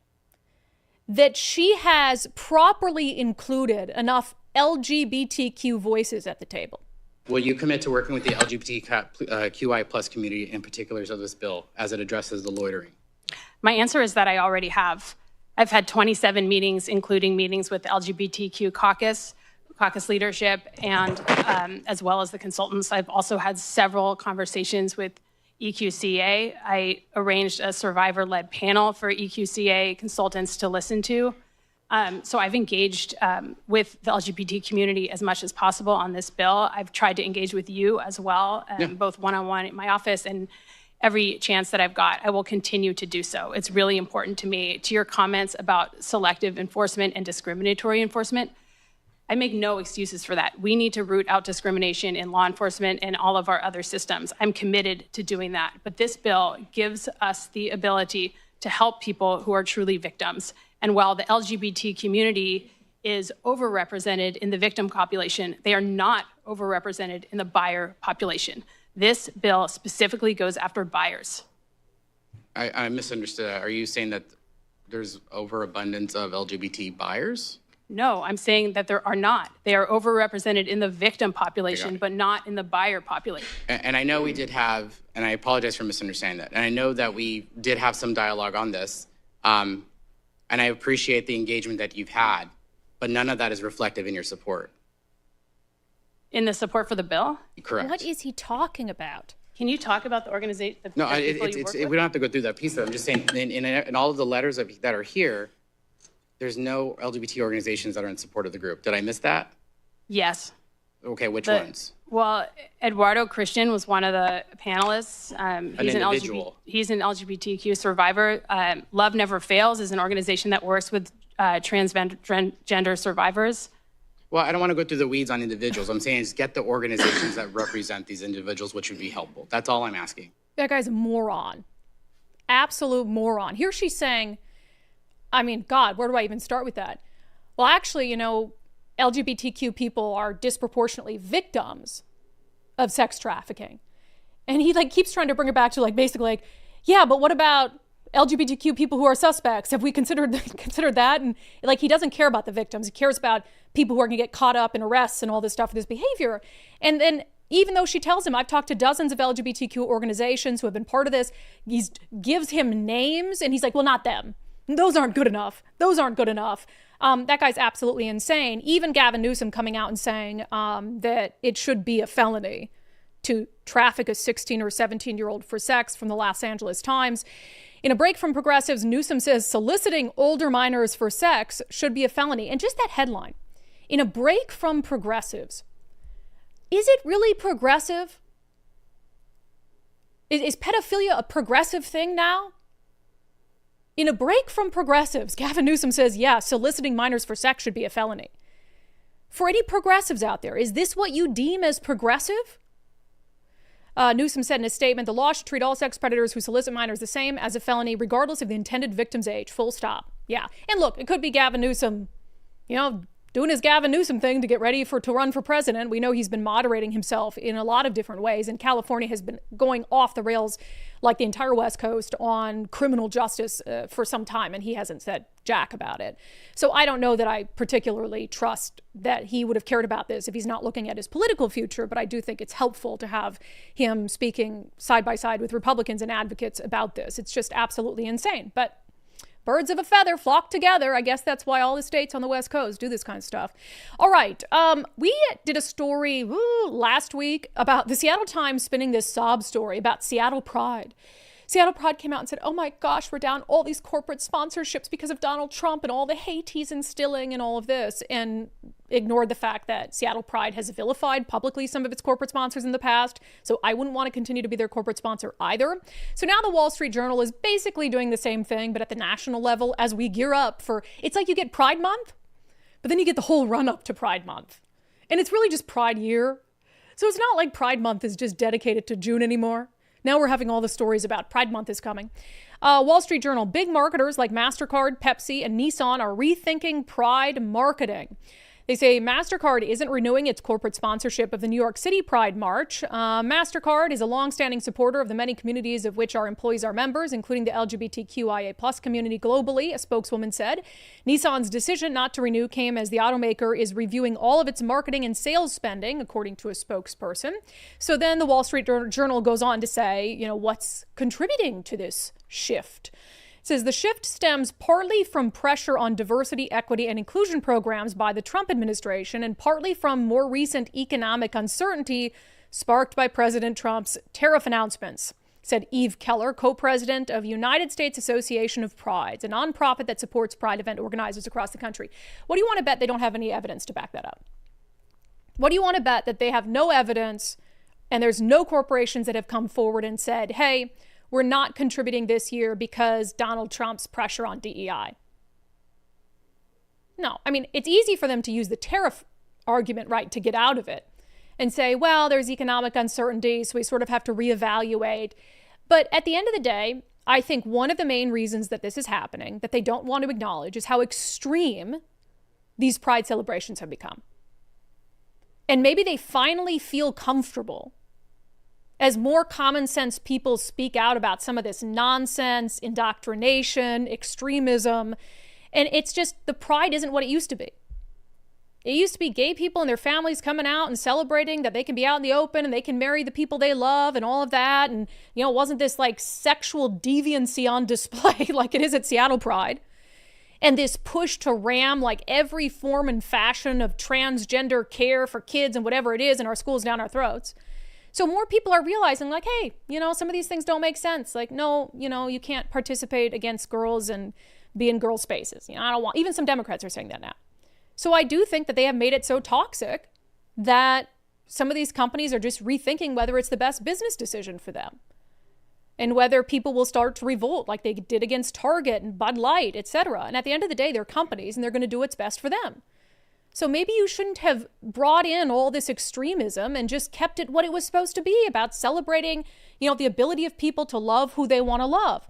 that she has properly included enough LGBTQ voices at the table. Will you commit to working with the LGBTQI plus community in particulars of this bill as it addresses the loitering? My answer is that I already have. I've had 27 meetings, including meetings with the LGBTQ caucus leadership, and as well as the consultants. I've also had several conversations with EQCA. I arranged a survivor-led panel for EQCA consultants to listen to. So I've engaged with the LGBT community as much as possible on this bill. I've tried to engage with you as well, both one-on-one in my office, and every chance that I've got, I will continue to do so. It's really important to me. To your comments about selective enforcement and discriminatory enforcement, I make no excuses for that. We need to root out discrimination in law enforcement and all of our other systems. I'm committed to doing that. But this bill gives us the ability to help people who are truly victims. And while the LGBT community is overrepresented in the victim population, they are not overrepresented in the buyer population. This bill specifically goes after buyers. I misunderstood that. Are you saying that there's overabundance of LGBT buyers? No, I'm saying that there are not. They are overrepresented in the victim population, but not in the buyer population. And I know we did have, and I apologize for misunderstanding that, and I know that we did have some dialogue on this, and I appreciate the engagement that you've had, but none of that is reflective in your support. In the support for the bill? Correct. What is he talking about? Can you talk about the organization? No, we don't have to go through that piece of it. I'm just saying, in all of the letters that are here, there's no LGBT organizations that are in support of the group. Did I miss that? Yes. Okay, which ones? Well, Eduardo Christian was one of the panelists. He's an LGBTQ survivor. Love Never Fails is an organization that works with transgender survivors. Well, I don't want to go through the weeds on individuals. I'm saying is get the organizations that represent these individuals, which would be helpful. That's all I'm asking. That guy's a moron. Absolute moron. Here she's saying, I mean, God, where do I even start with that? Well, actually, LGBTQ people are disproportionately victims of sex trafficking. And he keeps trying to bring it back to basically yeah, but what about LGBTQ people who are suspects? Have we considered that? And he doesn't care about the victims. He cares about people who are going to get caught up in arrests and all this stuff for this behavior. And then even though she tells him, I've talked to dozens of LGBTQ organizations who have been part of this, he gives him names and he's like, well, not them. Those aren't good enough. That guy's absolutely insane. Even Gavin Newsom coming out and saying that it should be a felony to traffic a 16 or 17-year-old for sex from the Los Angeles Times. In a break from progressives, Newsom says soliciting older minors for sex should be a felony. And just that headline, in a break from progressives, is it really progressive? Is pedophilia a progressive thing now? In a break from progressives, Gavin Newsom says, yeah, soliciting minors for sex should be a felony. For any progressives out there, is this what you deem as progressive? Newsom said in a statement, the law should treat all sex predators who solicit minors the same as a felony, regardless of the intended victim's age. Full stop. Yeah. And look, it could be Gavin Newsom, doing his Gavin Newsom thing to get ready to run for president. We know he's been moderating himself in a lot of different ways, and California has been going off the rails like the entire West Coast on criminal justice for some time, and he hasn't said jack about it. So I don't know that I particularly trust that he would have cared about this if he's not looking at his political future, but I do think it's helpful to have him speaking side by side with Republicans and advocates about this. It's just absolutely insane. But birds of a feather flock together. I guess that's why all the states on the West Coast do this kind of stuff. All right. We did a story last week about the Seattle Times spinning this sob story about Seattle Pride. Seattle Pride came out and said, oh my gosh, we're down all these corporate sponsorships because of Donald Trump and all the hate he's instilling and all of this, and ignored the fact that Seattle Pride has vilified publicly some of its corporate sponsors in the past. So I wouldn't want to continue to be their corporate sponsor either. So now the Wall Street Journal is basically doing the same thing, but at the national level as we gear up for, it's like you get Pride Month, but then you get the whole run up to Pride Month. And it's really just Pride Year. So it's not like Pride Month is just dedicated to June anymore. Now we're having all the stories about Pride Month is coming. Wall Street Journal, big marketers like MasterCard, Pepsi, and Nissan are rethinking Pride marketing. They say MasterCard isn't renewing its corporate sponsorship of the New York City Pride March. MasterCard is a longstanding supporter of the many communities of which our employees are members, including the LGBTQIA+ community globally, a spokeswoman said. Nissan's decision not to renew came as the automaker is reviewing all of its marketing and sales spending, according to a spokesperson. So then the Wall Street Journal goes on to say, what's contributing to this shift? It says the shift stems partly from pressure on diversity, equity, and inclusion programs by the Trump administration, and partly from more recent economic uncertainty sparked by President Trump's tariff announcements, said Eve Keller, co-president of United States Association of Prides, a nonprofit that supports Pride event organizers across the country. What do you want to bet they don't have any evidence to back that up? What do you want to bet that they have no evidence and there's no corporations that have come forward and said, hey, we're not contributing this year because Donald Trump's pressure on DEI? No, I mean, it's easy for them to use the tariff argument, right, to get out of it and say, well, there's economic uncertainty, so we sort of have to reevaluate. But at the end of the day, I think one of the main reasons that this is happening, that they don't want to acknowledge, is how extreme these Pride celebrations have become. And maybe they finally feel comfortable as more common sense people speak out about some of this nonsense, indoctrination, extremism. And it's just, the Pride isn't what it used to be. It used to be gay people and their families coming out and celebrating that they can be out in the open and they can marry the people they love and all of that. And, it wasn't this like sexual deviancy on display like it is at Seattle Pride. And this push to ram like every form and fashion of transgender care for kids and whatever it is in our schools down our throats. So more people are realizing like, hey, some of these things don't make sense. Like, no, you can't participate against girls and be in girl spaces. I don't want, even some Democrats are saying that now. So I do think that they have made it so toxic that some of these companies are just rethinking whether it's the best business decision for them and whether people will start to revolt like they did against Target and Bud Light, et cetera. And at the end of the day, they're companies and they're going to do what's best for them. So maybe you shouldn't have brought in all this extremism and just kept it what it was supposed to be, about celebrating, the ability of people to love who they want to love.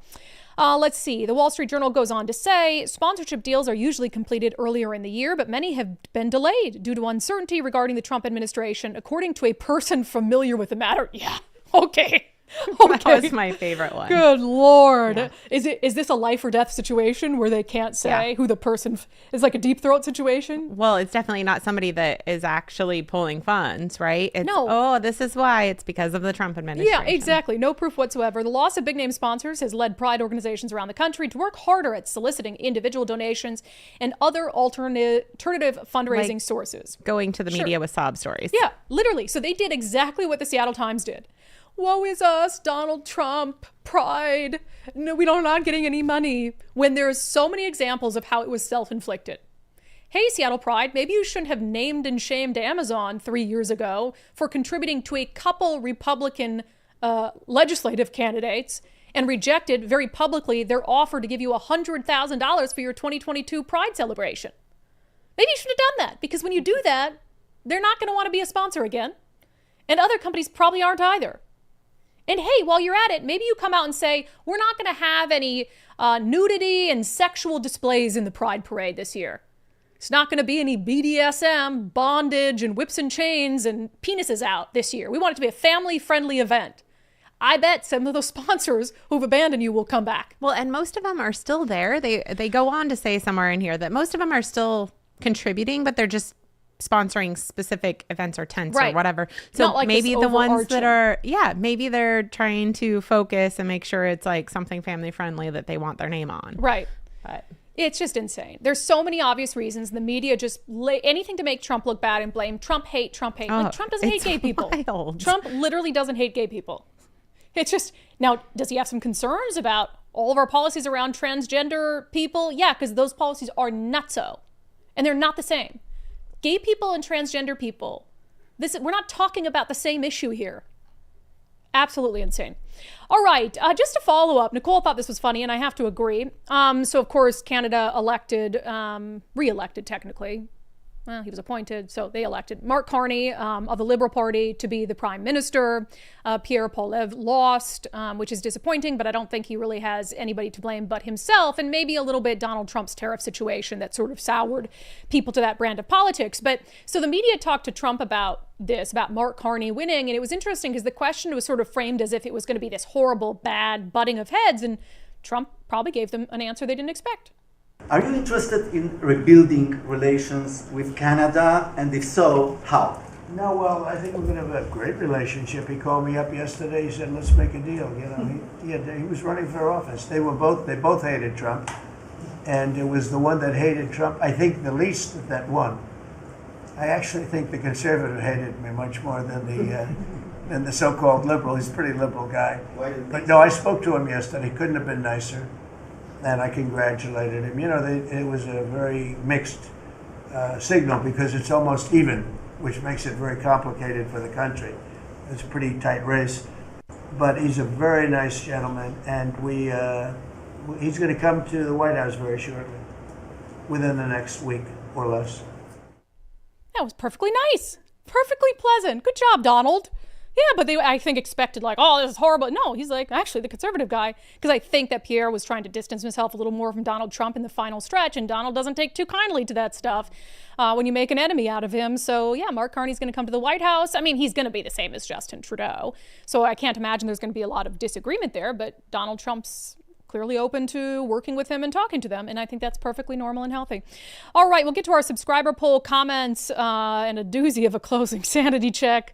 Let's see. The Wall Street Journal goes on to say sponsorship deals are usually completed earlier in the year, but many have been delayed due to uncertainty regarding the Trump administration, according to a person familiar with the matter. Yeah. Okay. That was my favorite one. Good Lord. Yeah. Is this a life or death situation where they can't say who the person is, like a deep throat situation? Well, it's definitely not somebody that is actually pulling funds, right? No. Oh, this is why. It's because of the Trump administration. Yeah, exactly. No proof whatsoever. The loss of big name sponsors has led Pride organizations around the country to work harder at soliciting individual donations and other alternative fundraising sources. Going to the media with sob stories. Yeah, literally. So they did exactly what the Seattle Times did. Woe is us, Donald Trump, Pride. No, we're not getting any money, when there's so many examples of how it was self-inflicted. Hey, Seattle Pride, maybe you shouldn't have named and shamed Amazon 3 years ago for contributing to a couple Republican legislative candidates and rejected very publicly their offer to give you $100,000 for your 2022 Pride celebration. Maybe you should have done that, because when you do that, they're not going to want to be a sponsor again. And other companies probably aren't either. And hey, while you're at it, maybe you come out and say, we're not going to have any nudity and sexual displays in the Pride Parade this year. It's not going to be any BDSM, bondage, and whips and chains and penises out this year. We want it to be a family-friendly event. I bet some of those sponsors who've abandoned you will come back. Well, and most of them are still there. They go on to say somewhere in here that most of them are still contributing, but they're just sponsoring specific events or tents or whatever. So like maybe the ones that are, maybe they're trying to focus and make sure it's like something family friendly that they want their name on. Right. But it's just insane. There's so many obvious reasons. The media just anything to make Trump look bad and blame Trump hate. Like, Trump doesn't hate gay people. Wild. Trump literally doesn't hate gay people. It's just, now, does he have some concerns about all of our policies around transgender people? Yeah, because those policies are nutso. And they're not the same. Gay people and transgender people, we're not talking about the same issue here. Absolutely insane. All right, just to follow up, Nicole thought this was funny, and I have to agree. So, of course, Canada re-elected technically. Well, he was appointed, so they elected Mark Carney of the Liberal Party to be the Prime Minister. Pierre Poilievre lost, which is disappointing, but I don't think he really has anybody to blame but himself, and maybe a little bit Donald Trump's tariff situation that sort of soured people to that brand of politics. But so the media talked to Trump about this, about Mark Carney winning, and it was interesting because the question was sort of framed as if it was going to be this horrible, bad butting of heads, and Trump probably gave them an answer they didn't expect. Are you interested in rebuilding relations with Canada? And if so, how? No, well, I think we're going to have a great relationship. He called me up yesterday. He said, let's make a deal. You know, he was running for office. They both hated Trump. And it was the one that hated Trump, I think, the least that won. I actually think the conservative hated me much more than the so-called liberal. He's a pretty liberal guy. But no, I spoke to him yesterday. Couldn't have been nicer. And I congratulated him. You know, it was a very mixed signal because it's almost even, which makes it very complicated for the country. It's a pretty tight race. But he's a very nice gentleman, and he's going to come to the White House very shortly, within the next week or less. That was perfectly nice. Perfectly pleasant. Good job, Donald. Yeah, but they, I think, expected like, oh, this is horrible. No, he's like, actually, the conservative guy. Because I think that Pierre was trying to distance himself a little more from Donald Trump in the final stretch, and Donald doesn't take too kindly to that stuff when you make an enemy out of him. So, yeah, Mark Carney's going to come to the White House. I mean, he's going to be the same as Justin Trudeau. So I can't imagine there's going to be a lot of disagreement there, but Donald Trump's clearly open to working with him and talking to them. And I think that's perfectly normal and healthy. All right, we'll get to our subscriber poll comments and a doozy of a closing sanity check.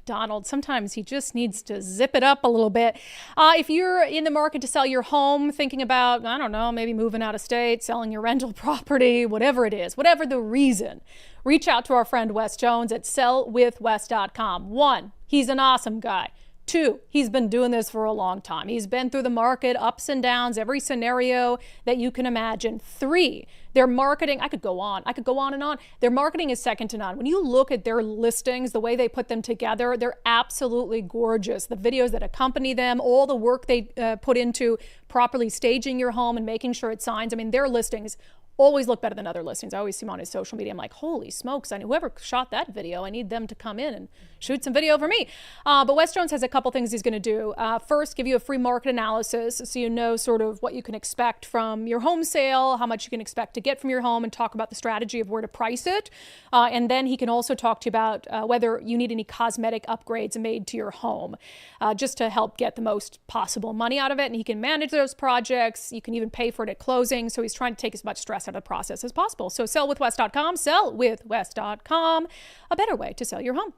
Donald, sometimes he just needs to zip it up a little bit. If you're in the market to sell your home, thinking about, I don't know, maybe moving out of state, selling your rental property, whatever it is, whatever the reason, reach out to our friend Wes Jones at sellwithwes.com. 1, he's an awesome guy. 2, he's been doing this for a long time. He's been through the market, ups and downs, every scenario that you can imagine. 3, their marketing, I could go on and on. Their marketing is second to none. When you look at their listings, the way they put them together, they're absolutely gorgeous. The videos that accompany them, all the work they put into properly staging your home and making sure it signs. I mean, their listings always look better than other listings. I always see them on his social media. I'm like, holy smokes, I know whoever shot that video, I need them to come in and shoot some video for me. But Wes Jones has a couple things he's going to do. First, give you a free market analysis so you know sort of what you can expect from your home sale, how much you can expect to get from your home, and talk about the strategy of where to price it. And then he can also talk to you about whether you need any cosmetic upgrades made to your home, just to help get the most possible money out of it. And he can manage those projects. You can even pay for it at closing. So he's trying to take as much stress out of the process as possible. So sellwithwes.com, sellwithwes.com, a better way to sell your home.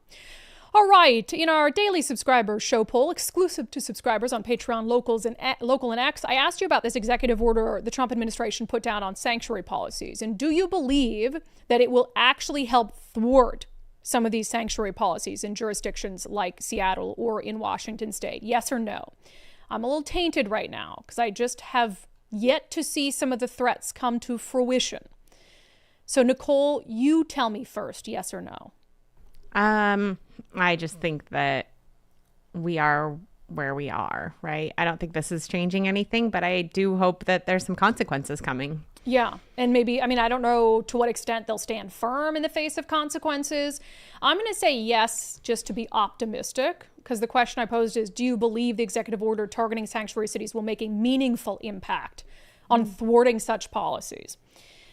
All right, in our daily subscriber show poll, exclusive to subscribers on Patreon, Local and X, I asked you about this executive order the Trump administration put down on sanctuary policies. And do you believe that it will actually help thwart some of these sanctuary policies in jurisdictions like Seattle or in Washington state? Yes or no? I'm a little tainted right now because I just have yet to see some of the threats come to fruition. So, Nicole, you tell me first, yes or no? I just think that we are where we are, right? I don't think this is changing anything, but I do hope that there's some consequences coming. Yeah. And maybe, I mean, I don't know to what extent they'll stand firm in the face of consequences. I'm going to say yes, just to be optimistic, because the question I posed is, do you believe the executive order targeting sanctuary cities will make a meaningful impact on thwarting such policies?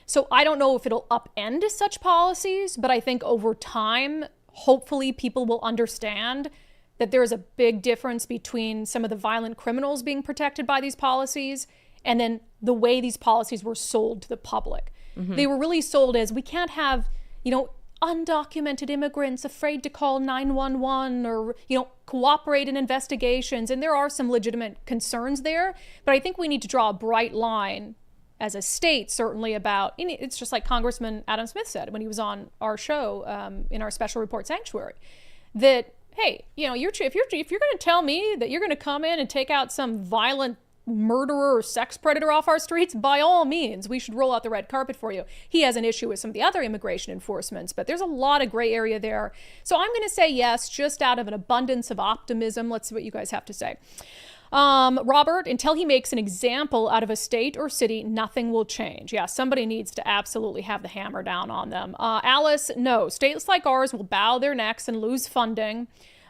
So I don't know if it'll upend such policies, but I think over time, hopefully people will understand that there is a big difference between some of the violent criminals being protected by these policies and then the way these policies were sold to the public. Mm-hmm. They were really sold as, we can't have, undocumented immigrants afraid to call 911 or, cooperate in investigations. And there are some legitimate concerns there, but I think we need to draw a bright line as a state, certainly about, it's just like Congressman Adam Smith said when he was on our show in our special report Sanctuary, that, hey, if you're going to tell me that you're going to come in and take out some violent murderer or sex predator off our streets, by all means, we should roll out the red carpet for you. He has an issue with some of the other immigration enforcements, but there's a lot of gray area there. So I'm going to say yes, just out of an abundance of optimism. Let's see what you guys have to say. Robert, until he makes an example out of a state or city, nothing will change. Yeah, somebody needs to absolutely have the hammer down on them. Alice, no. States like ours will bow their necks and lose funding.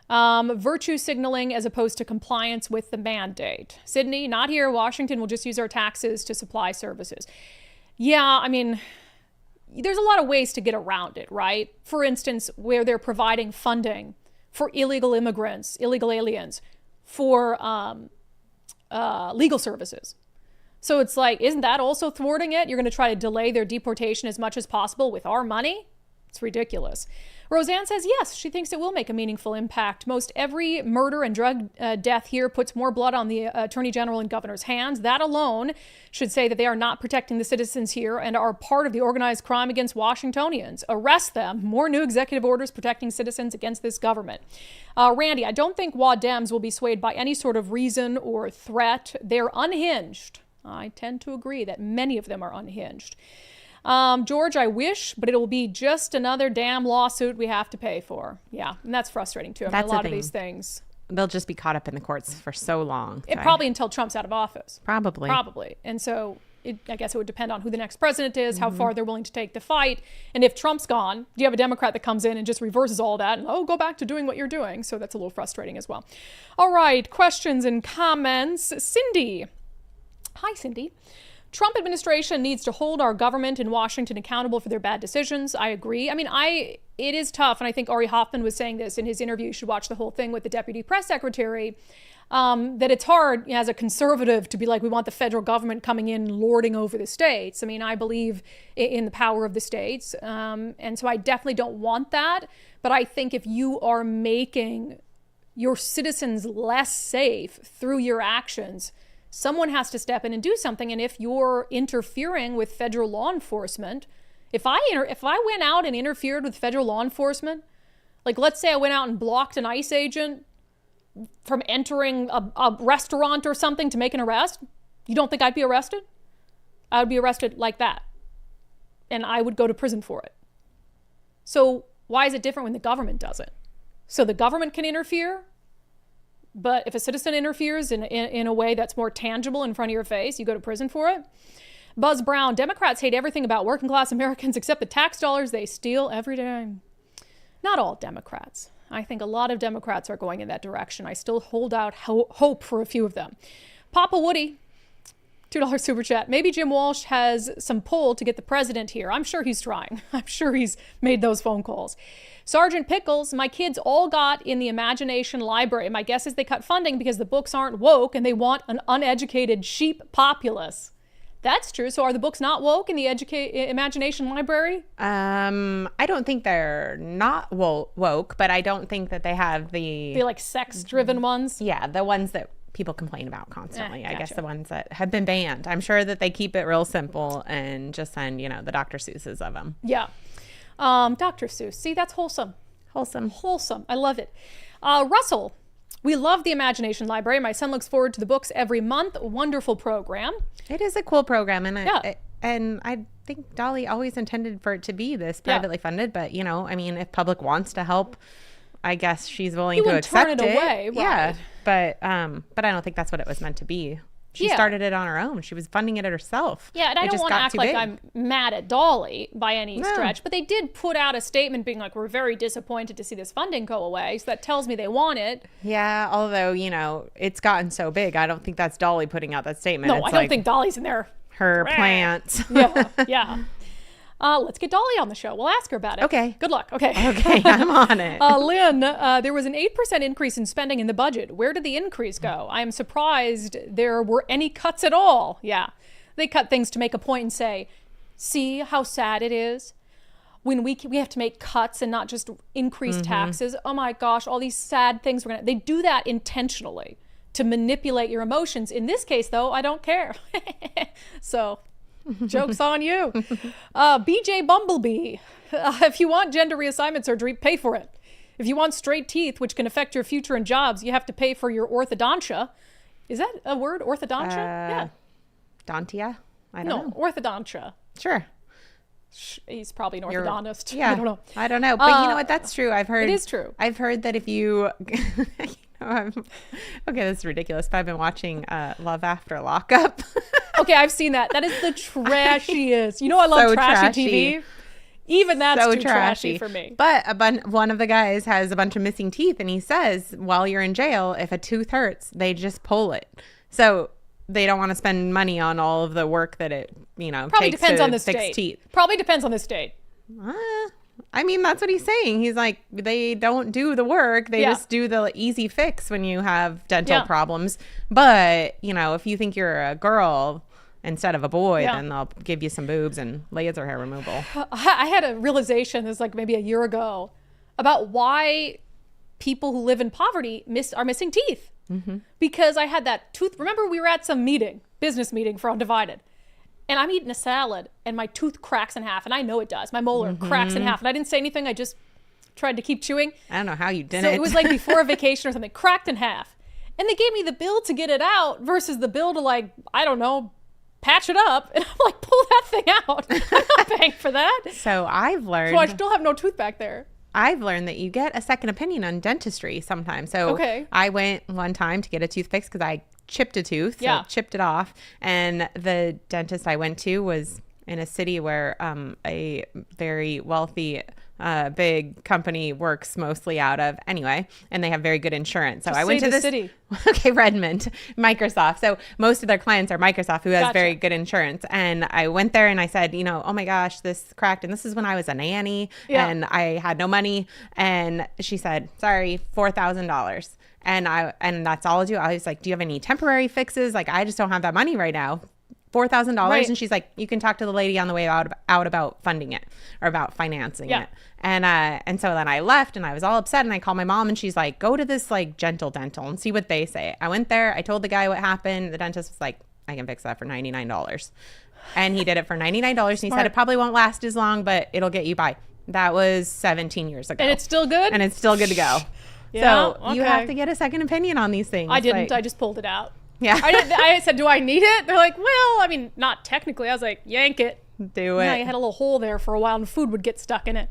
Virtue signaling as opposed to compliance with the mandate. Sydney, not here. Washington will just use our taxes to supply services. Yeah, I mean, there's a lot of ways to get around it, right? For instance, where they're providing funding for illegal immigrants, illegal aliens, for legal services. So it's like, isn't that also thwarting it? You're going to try to delay their deportation as much as possible with our money? It's ridiculous. Roseanne says yes, she thinks it will make a meaningful impact. Most every murder and drug death here puts more blood on the Attorney General and Governor's hands. That alone should say that they are not protecting the citizens here and are part of the organized crime against Washingtonians. Arrest them. More new executive orders protecting citizens against this government. Randy, I don't think WA Dems will be swayed by any sort of reason or threat. They're unhinged. I tend to agree that many of them are unhinged. George, I wish, but it'll be just another damn lawsuit we have to pay for. Yeah, and that's frustrating too. I mean, a lot of these things. They'll just be caught up in the courts for so long. Probably until Trump's out of office. Probably. And so I guess it would depend on who the next president is, how far they're willing to take the fight. And if Trump's gone, do you have a Democrat that comes in and just reverses all that and, go back to doing what you're doing? So that's a little frustrating as well. All right, questions and comments. Cindy. Hi, Cindy. Trump administration needs to hold our government in Washington accountable for their bad decisions. I agree. I mean, it is tough. And I think Ari Hoffman was saying this in his interview. You should watch the whole thing with the deputy press secretary, that it's hard as a conservative to be like, we want the federal government coming in lording over the states. I mean, I believe in the power of the states. And so I definitely don't want that. But I think if you are making your citizens less safe through your actions, someone has to step in and do something. And if you're interfering with federal law enforcement, if I went out and interfered with federal law enforcement, like let's say I went out and blocked an ICE agent from entering a restaurant or something to make an arrest, you don't think I'd be arrested? I would be arrested like that. And I would go to prison for it. So why is it different when the government does it? So the government can interfere, but if a citizen interferes in a way that's more tangible in front of your face, you go to prison for it. Buzz Brown, Democrats hate everything about working class Americans except the tax dollars they steal every day. Not all Democrats. I think a lot of Democrats are going in that direction. I still hold out hope for a few of them. Papa Woody, $2 super chat. Maybe Jim Walsh has some pull to get the president here. I'm sure he's trying. I'm sure he's made those phone calls. Sergeant Pickles, my kids all got in the Imagination Library. My guess is they cut funding because the books aren't woke and they want an uneducated sheep populace. That's true. So are the books not woke in the Imagination Library? I don't think they're not woke, but I don't think that they have the like sex-driven ones? Yeah, the ones that people complain about constantly. Gotcha. I guess the ones that have been banned. I'm sure that they keep it real simple and just send, the Dr. Seuss's of them. Yeah. Dr. Seuss. See, that's wholesome. Wholesome. I love it. Russell, we love the Imagination Library. My son looks forward to the books every month. Wonderful program. It is a cool program. And I think Dolly always intended for it to be this privately funded. But, if public wants to help, I guess she's willing to accept it. Turn it away. Right. Yeah. But I don't think that's what it was meant to be. She started it on her own. She was funding it herself. Yeah, and I don't want to act like I'm mad at Dolly by any stretch, but they did put out a statement being like, we're very disappointed to see this funding go away. So that tells me they want it. Yeah, although, it's gotten so big. I don't think that's Dolly putting out that statement. No, I don't think Dolly's in there. Her plant. Yeah. Let's get Dolly on the show. We'll ask her about it. Okay. Good luck. Okay, I'm on it. Lynn, there was an 8% increase in spending in the budget. Where did the increase go? I am surprised there were any cuts at all. Yeah. They cut things to make a point and say, see how sad it is when we have to make cuts and not just increase taxes. Oh my gosh, all these sad things. They do that intentionally to manipulate your emotions. In this case, though, I don't care. So... Joke's on you. BJ Bumblebee. If you want gender reassignment surgery, pay for it. If you want straight teeth, which can affect your future and jobs, you have to pay for your orthodontia. Is that a word? Orthodontia? Yeah. Dontia? I don't know. Orthodontia. Sure. He's probably an orthodontist. Yeah. I don't know. But you know what? That's true. I've heard. It is true. I've heard that if you... okay, this is ridiculous, but I've been watching Love After Lockup. Okay, I've seen that. That is the trashiest. You know I love trashy TV? Even that's so too trashy for me. But one of the guys has a bunch of missing teeth, and he says while you're in jail, if a tooth hurts, they just pull it. So they don't want to spend money on all of the work that it, probably takes depends to on the fix state. Teeth. Probably depends on the state. I mean, that's what he's saying. He's like, they don't do the work. They just do the easy fix when you have dental problems. But, if you think you're a girl instead of a boy, then they'll give you some boobs and laser hair removal. I had a realization, this like maybe a year ago, about why people who live in poverty are missing teeth. Mm-hmm. Because I had that tooth. Remember, we were at some business meeting for unDivided. And I'm eating a salad and my tooth cracks in half. And I know it does. My molar cracks in half. And I didn't say anything. I just tried to keep chewing. I don't know how you did it. So it was like before a vacation or something, cracked in half. And they gave me the bill to get it out versus the bill to patch it up. And I'm like, pull that thing out. I'm not paying for that. So I've learned. So I still have no tooth back there. I've learned that you get a second opinion on dentistry sometimes. So I went one time to get a tooth fixed because I chipped a tooth, chipped it off. And the dentist I went to was in a city where a very wealthy big company works mostly out of anyway, and they have very good insurance. So I went to this city. Okay, Redmond, Microsoft. So most of their clients are Microsoft, who has very good insurance. And I went there and I said, oh my gosh, this cracked. And this is when I was a nanny and I had no money. And she said, sorry, $4,000. And that's all I'll do. I was like, do you have any temporary fixes? Like, I just don't have that money right now. $4,000. Right. And she's like, you can talk to the lady on the way out about funding it or about financing it. And so then I left and I was all upset and I called my mom and she's like, go to this Gentle Dental and see what they say. I went there. I told the guy what happened. The dentist was like, I can fix that for $99. And he did it for $99. And he said, it probably won't last as long, but it'll get you by. That was 17 years ago. And it's still good? And it's still good to go. So you have to get a second opinion on these things. I didn't. I just pulled it out. Yeah. I said, do I need it? They're like, well, I mean, not technically. I was like, yank it. Do it. Yeah, I had a little hole there for a while and food would get stuck in it.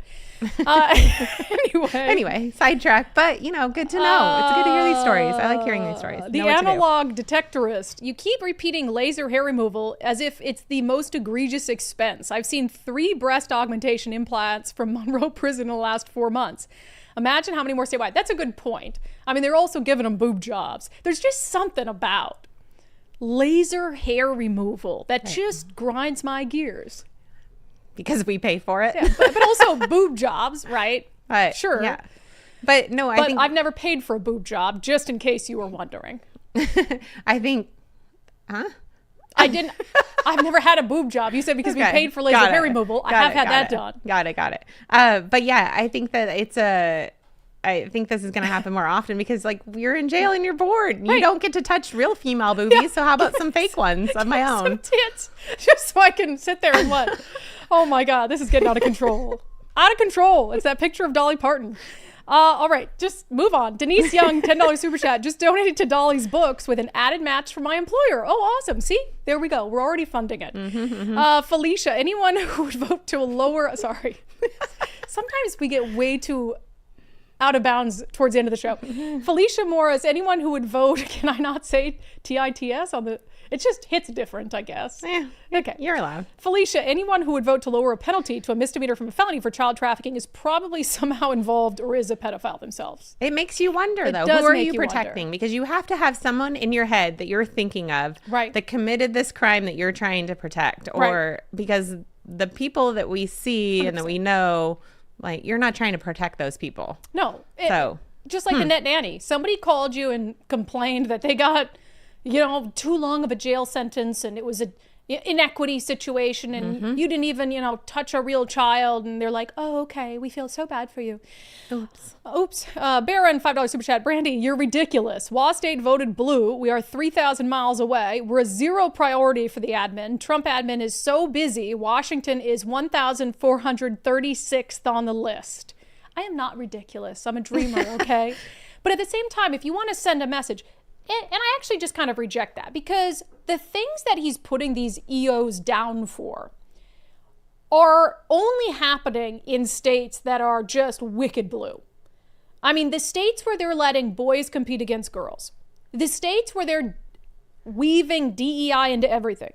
Anyway, sidetrack. But, good to know. It's good to hear these stories. I like hearing these stories. The analog detectorist. You keep repeating laser hair removal as if it's the most egregious expense. I've seen 3 breast augmentation implants from Monroe Prison in the last 4 months. Imagine how many more statewide. That's a good point. I mean, they're also giving them boob jobs. There's just something about laser hair removal that just grinds my gears. Because we pay for it. Yeah, but also boob jobs, right? Sure. Yeah. But no, I think I've never paid for a boob job, just in case you were wondering. I think, I've never had a boob job. You said because we paid for laser hair removal. I have had that done. Got it. But yeah, I think that I think this is going to happen more often because you're in jail and you're bored. You don't get to touch real female boobies. So how about some fake ones of my own? Some tits, just so I can sit there and what? Oh my God, this is getting out of control. Out of control. It's that picture of Dolly Parton. All right, just move on. Denise Young, $10 super chat, just donated to Dolly's books with an added match from my employer. Oh, awesome. See, there we go. We're already funding it. Felicia, anyone who would vote to lower, sorry. Sometimes we get way too out of bounds towards the end of the show. Felicia Morris, anyone who would vote, can I not say TITS on the, it just hits different, I guess. Yeah, okay. You're allowed. Felicia, anyone who would vote to lower a penalty to a misdemeanor from a felony for child trafficking is probably somehow involved or is a pedophile themselves. It makes you wonder, though. Who are you protecting? Because you have to have someone in your head that you're thinking of that committed this crime that you're trying to protect. Or because the people that we see 100%. And that we know, you're not trying to protect those people. No. Just like the net nanny. Somebody called you and complained that they got, too long of a jail sentence and it was inequity situation, and you didn't even, touch a real child, and they're like, oh, okay, we feel so bad for you. Oops. Baron, $5 super chat. Brandi, you're ridiculous. WA State voted blue. We are 3,000 miles away. We're a zero priority for the admin. Trump admin is so busy. Washington is 1,436th on the list. I am not ridiculous. I'm a dreamer, okay? But at the same time, if you want to send a message, and I actually just kind of reject that, because the things that he's putting these EOs down for are only happening in states that are just wicked blue. I mean, the states where they're letting boys compete against girls, the states where they're weaving DEI into everything,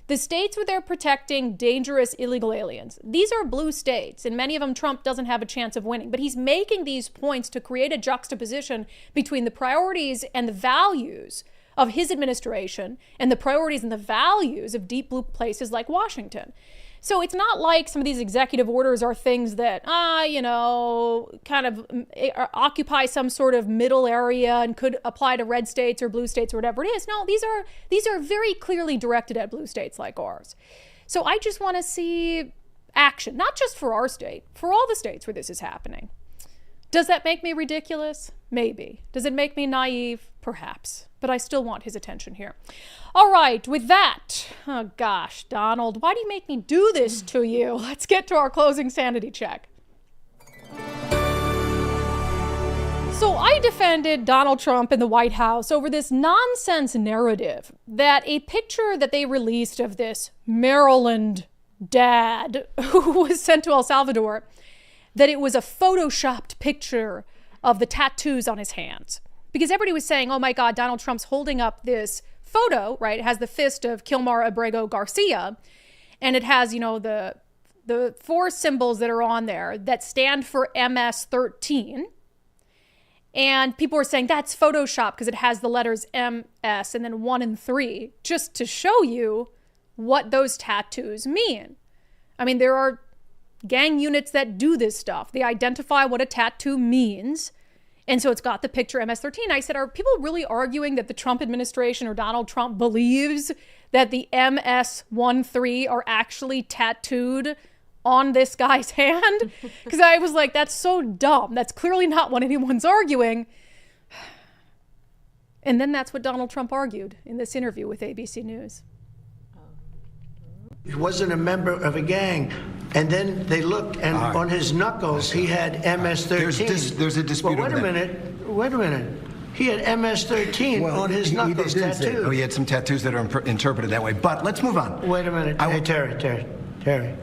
the states where they're protecting dangerous illegal aliens, these are blue states, and many of them Trump doesn't have a chance of winning. But he's making these points to create a juxtaposition between the priorities and the values of his administration and the priorities and the values of deep blue places like Washington. So it's not like some of these executive orders are things that, kind of occupy some sort of middle area and could apply to red states or blue states or whatever it is. No, these are very clearly directed at blue states like ours. So I just want to see action, not just for our state, for all the states where this is happening. Does that make me ridiculous? Maybe. Does it make me naive? Perhaps. But I still want his attention here. All right, with that, oh gosh, Donald, why do you make me do this to you? Let's get to our closing sanity check. So I defended Donald Trump in the White House over this nonsense narrative that a picture that they released of this Maryland dad who was sent to El Salvador, that it was a photoshopped picture of the tattoos on his hands. Because everybody was saying, oh my God, Donald Trump's holding up this photo, right? It has the fist of Kilmar Abrego Garcia, and it has, the four symbols that are on there that stand for MS-13. And people were saying that's Photoshop because it has the letters MS and then 1 and 3, just to show you what those tattoos mean. I mean, there are gang units that do this stuff. They identify what a tattoo means. And so it's got the picture MS-13. I said, are people really arguing that the Trump administration or Donald Trump believes that the MS-13 are actually tattooed on this guy's hand? Because I was like, that's so dumb. That's clearly not what anyone's arguing. And then that's what Donald Trump argued in this interview with ABC News. He wasn't a member of a gang. And then they looked, and on his knuckles, he had MS-13. There's a dispute over that. Wait a minute. He had MS-13 on his knuckles tattooed. Oh, he had some tattoos that are interpreted that way. But let's move on. Wait a minute. Hey, Terry.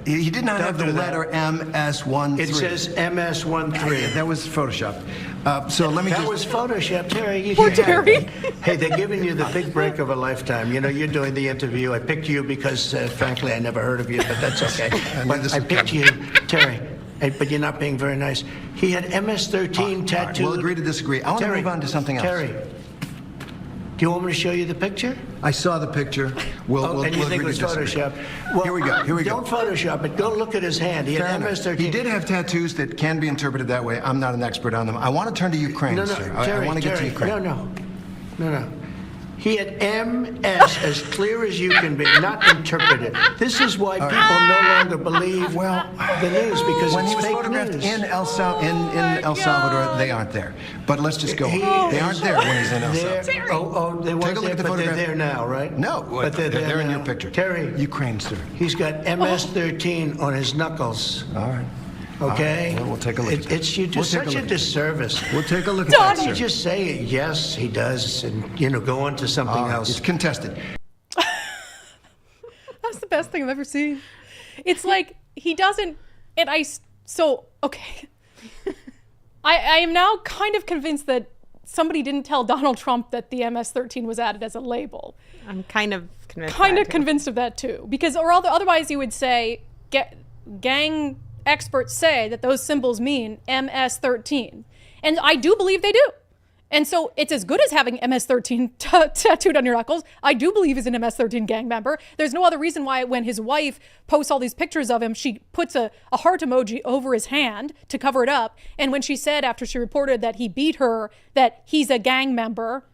He did not have the letter MS-13. It says MS-13. That was Photoshopped. That was Photoshopped, Terry. Poor Terry. Hey, they're giving you the big break of a lifetime. You're doing the interview. I picked you because, frankly, I never heard of you, but that's okay. I picked you, Terry. But you're not being very nice. He had MS-13 tattooed. We'll agree to disagree. I want to move on to something else. Terry, do you want me to show you the picture? I saw the picture. We'll and you think it was Photoshop? Well, here we go. Don't Photoshop it. Go look at his hand. He had MS-13. He did have tattoos that can be interpreted that way. I'm not an expert on them. I want to turn to Ukraine, sir. Terry, I want to get to Ukraine. No. He had MS as clear as you can be, not interpreted. This is why people no longer believe the news, because when it's he was fake photographed news. in El Salvador, they aren't there. But let's just go on. They aren't there when he's in El Salvador. They weren't there, but they're there now, right? No, but they're in your picture. Terry, Ukraine, sir. He's got MS-13 on his knuckles. All right. Okay? Well, we'll take a look at that. You do such a disservice. We'll take a look at that, sir. You just say, yes, he does, and, go on to something else. It's contested. That's the best thing I've ever seen. It's like, he doesn't, and okay. I am now kind of convinced that somebody didn't tell Donald Trump that the MS-13 was added as a label. I'm kind of convinced. Convinced of that, too. Because, otherwise you would say, gang experts say that those symbols mean MS-13. And I do believe they do. And so it's as good as having MS-13 tattooed on your knuckles. I do believe he's an MS-13 gang member. There's no other reason why when his wife posts all these pictures of him, she puts a heart emoji over his hand to cover it up. And when she said after she reported that he beat her, that he's a gang member,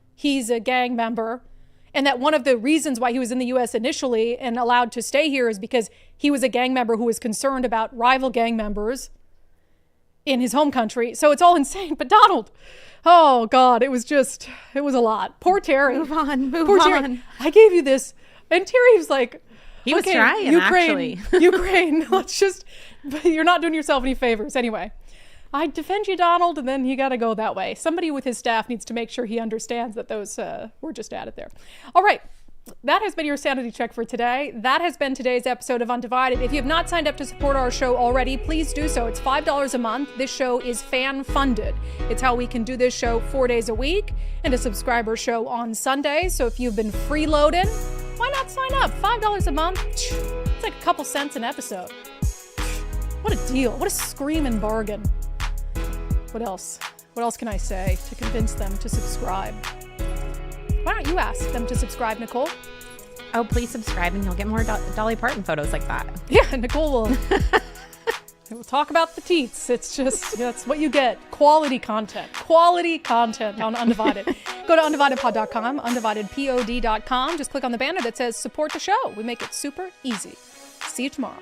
And that one of the reasons why he was in the U.S. initially and allowed to stay here is because he was a gang member who was concerned about rival gang members in his home country. So it's all insane. But Donald, oh God, it was a lot. Poor Terry. Move on. Terry. I gave you this. And Terry was like, he was trying, actually. Ukraine, but you're not doing yourself any favors. Anyway, I defend you, Donald, and then you got to go that way. Somebody with his staff needs to make sure he understands that those, we're just at it there. All right. That has been your sanity check for today. That has been today's episode of Undivided. If you have not signed up to support our show already, please do so. It's $5 a month. This show is fan-funded. It's how we can do this show 4 days a week and a subscriber show on Sundays. So if you've been freeloading, why not sign up? $5 a month. It's like a couple cents an episode. What a deal. What a screaming bargain. What else? What else can I say to convince them to subscribe? Why don't you ask them to subscribe, Nicole? Oh, please subscribe and you'll get more Dolly Parton photos like that. Yeah, Nicole will. We'll talk about the teats. It's just, that's what you get. Quality content on Undivided. Go to undividedpod.com, undividedpod.com. Just click on the banner that says support the show. We make it super easy. See you tomorrow.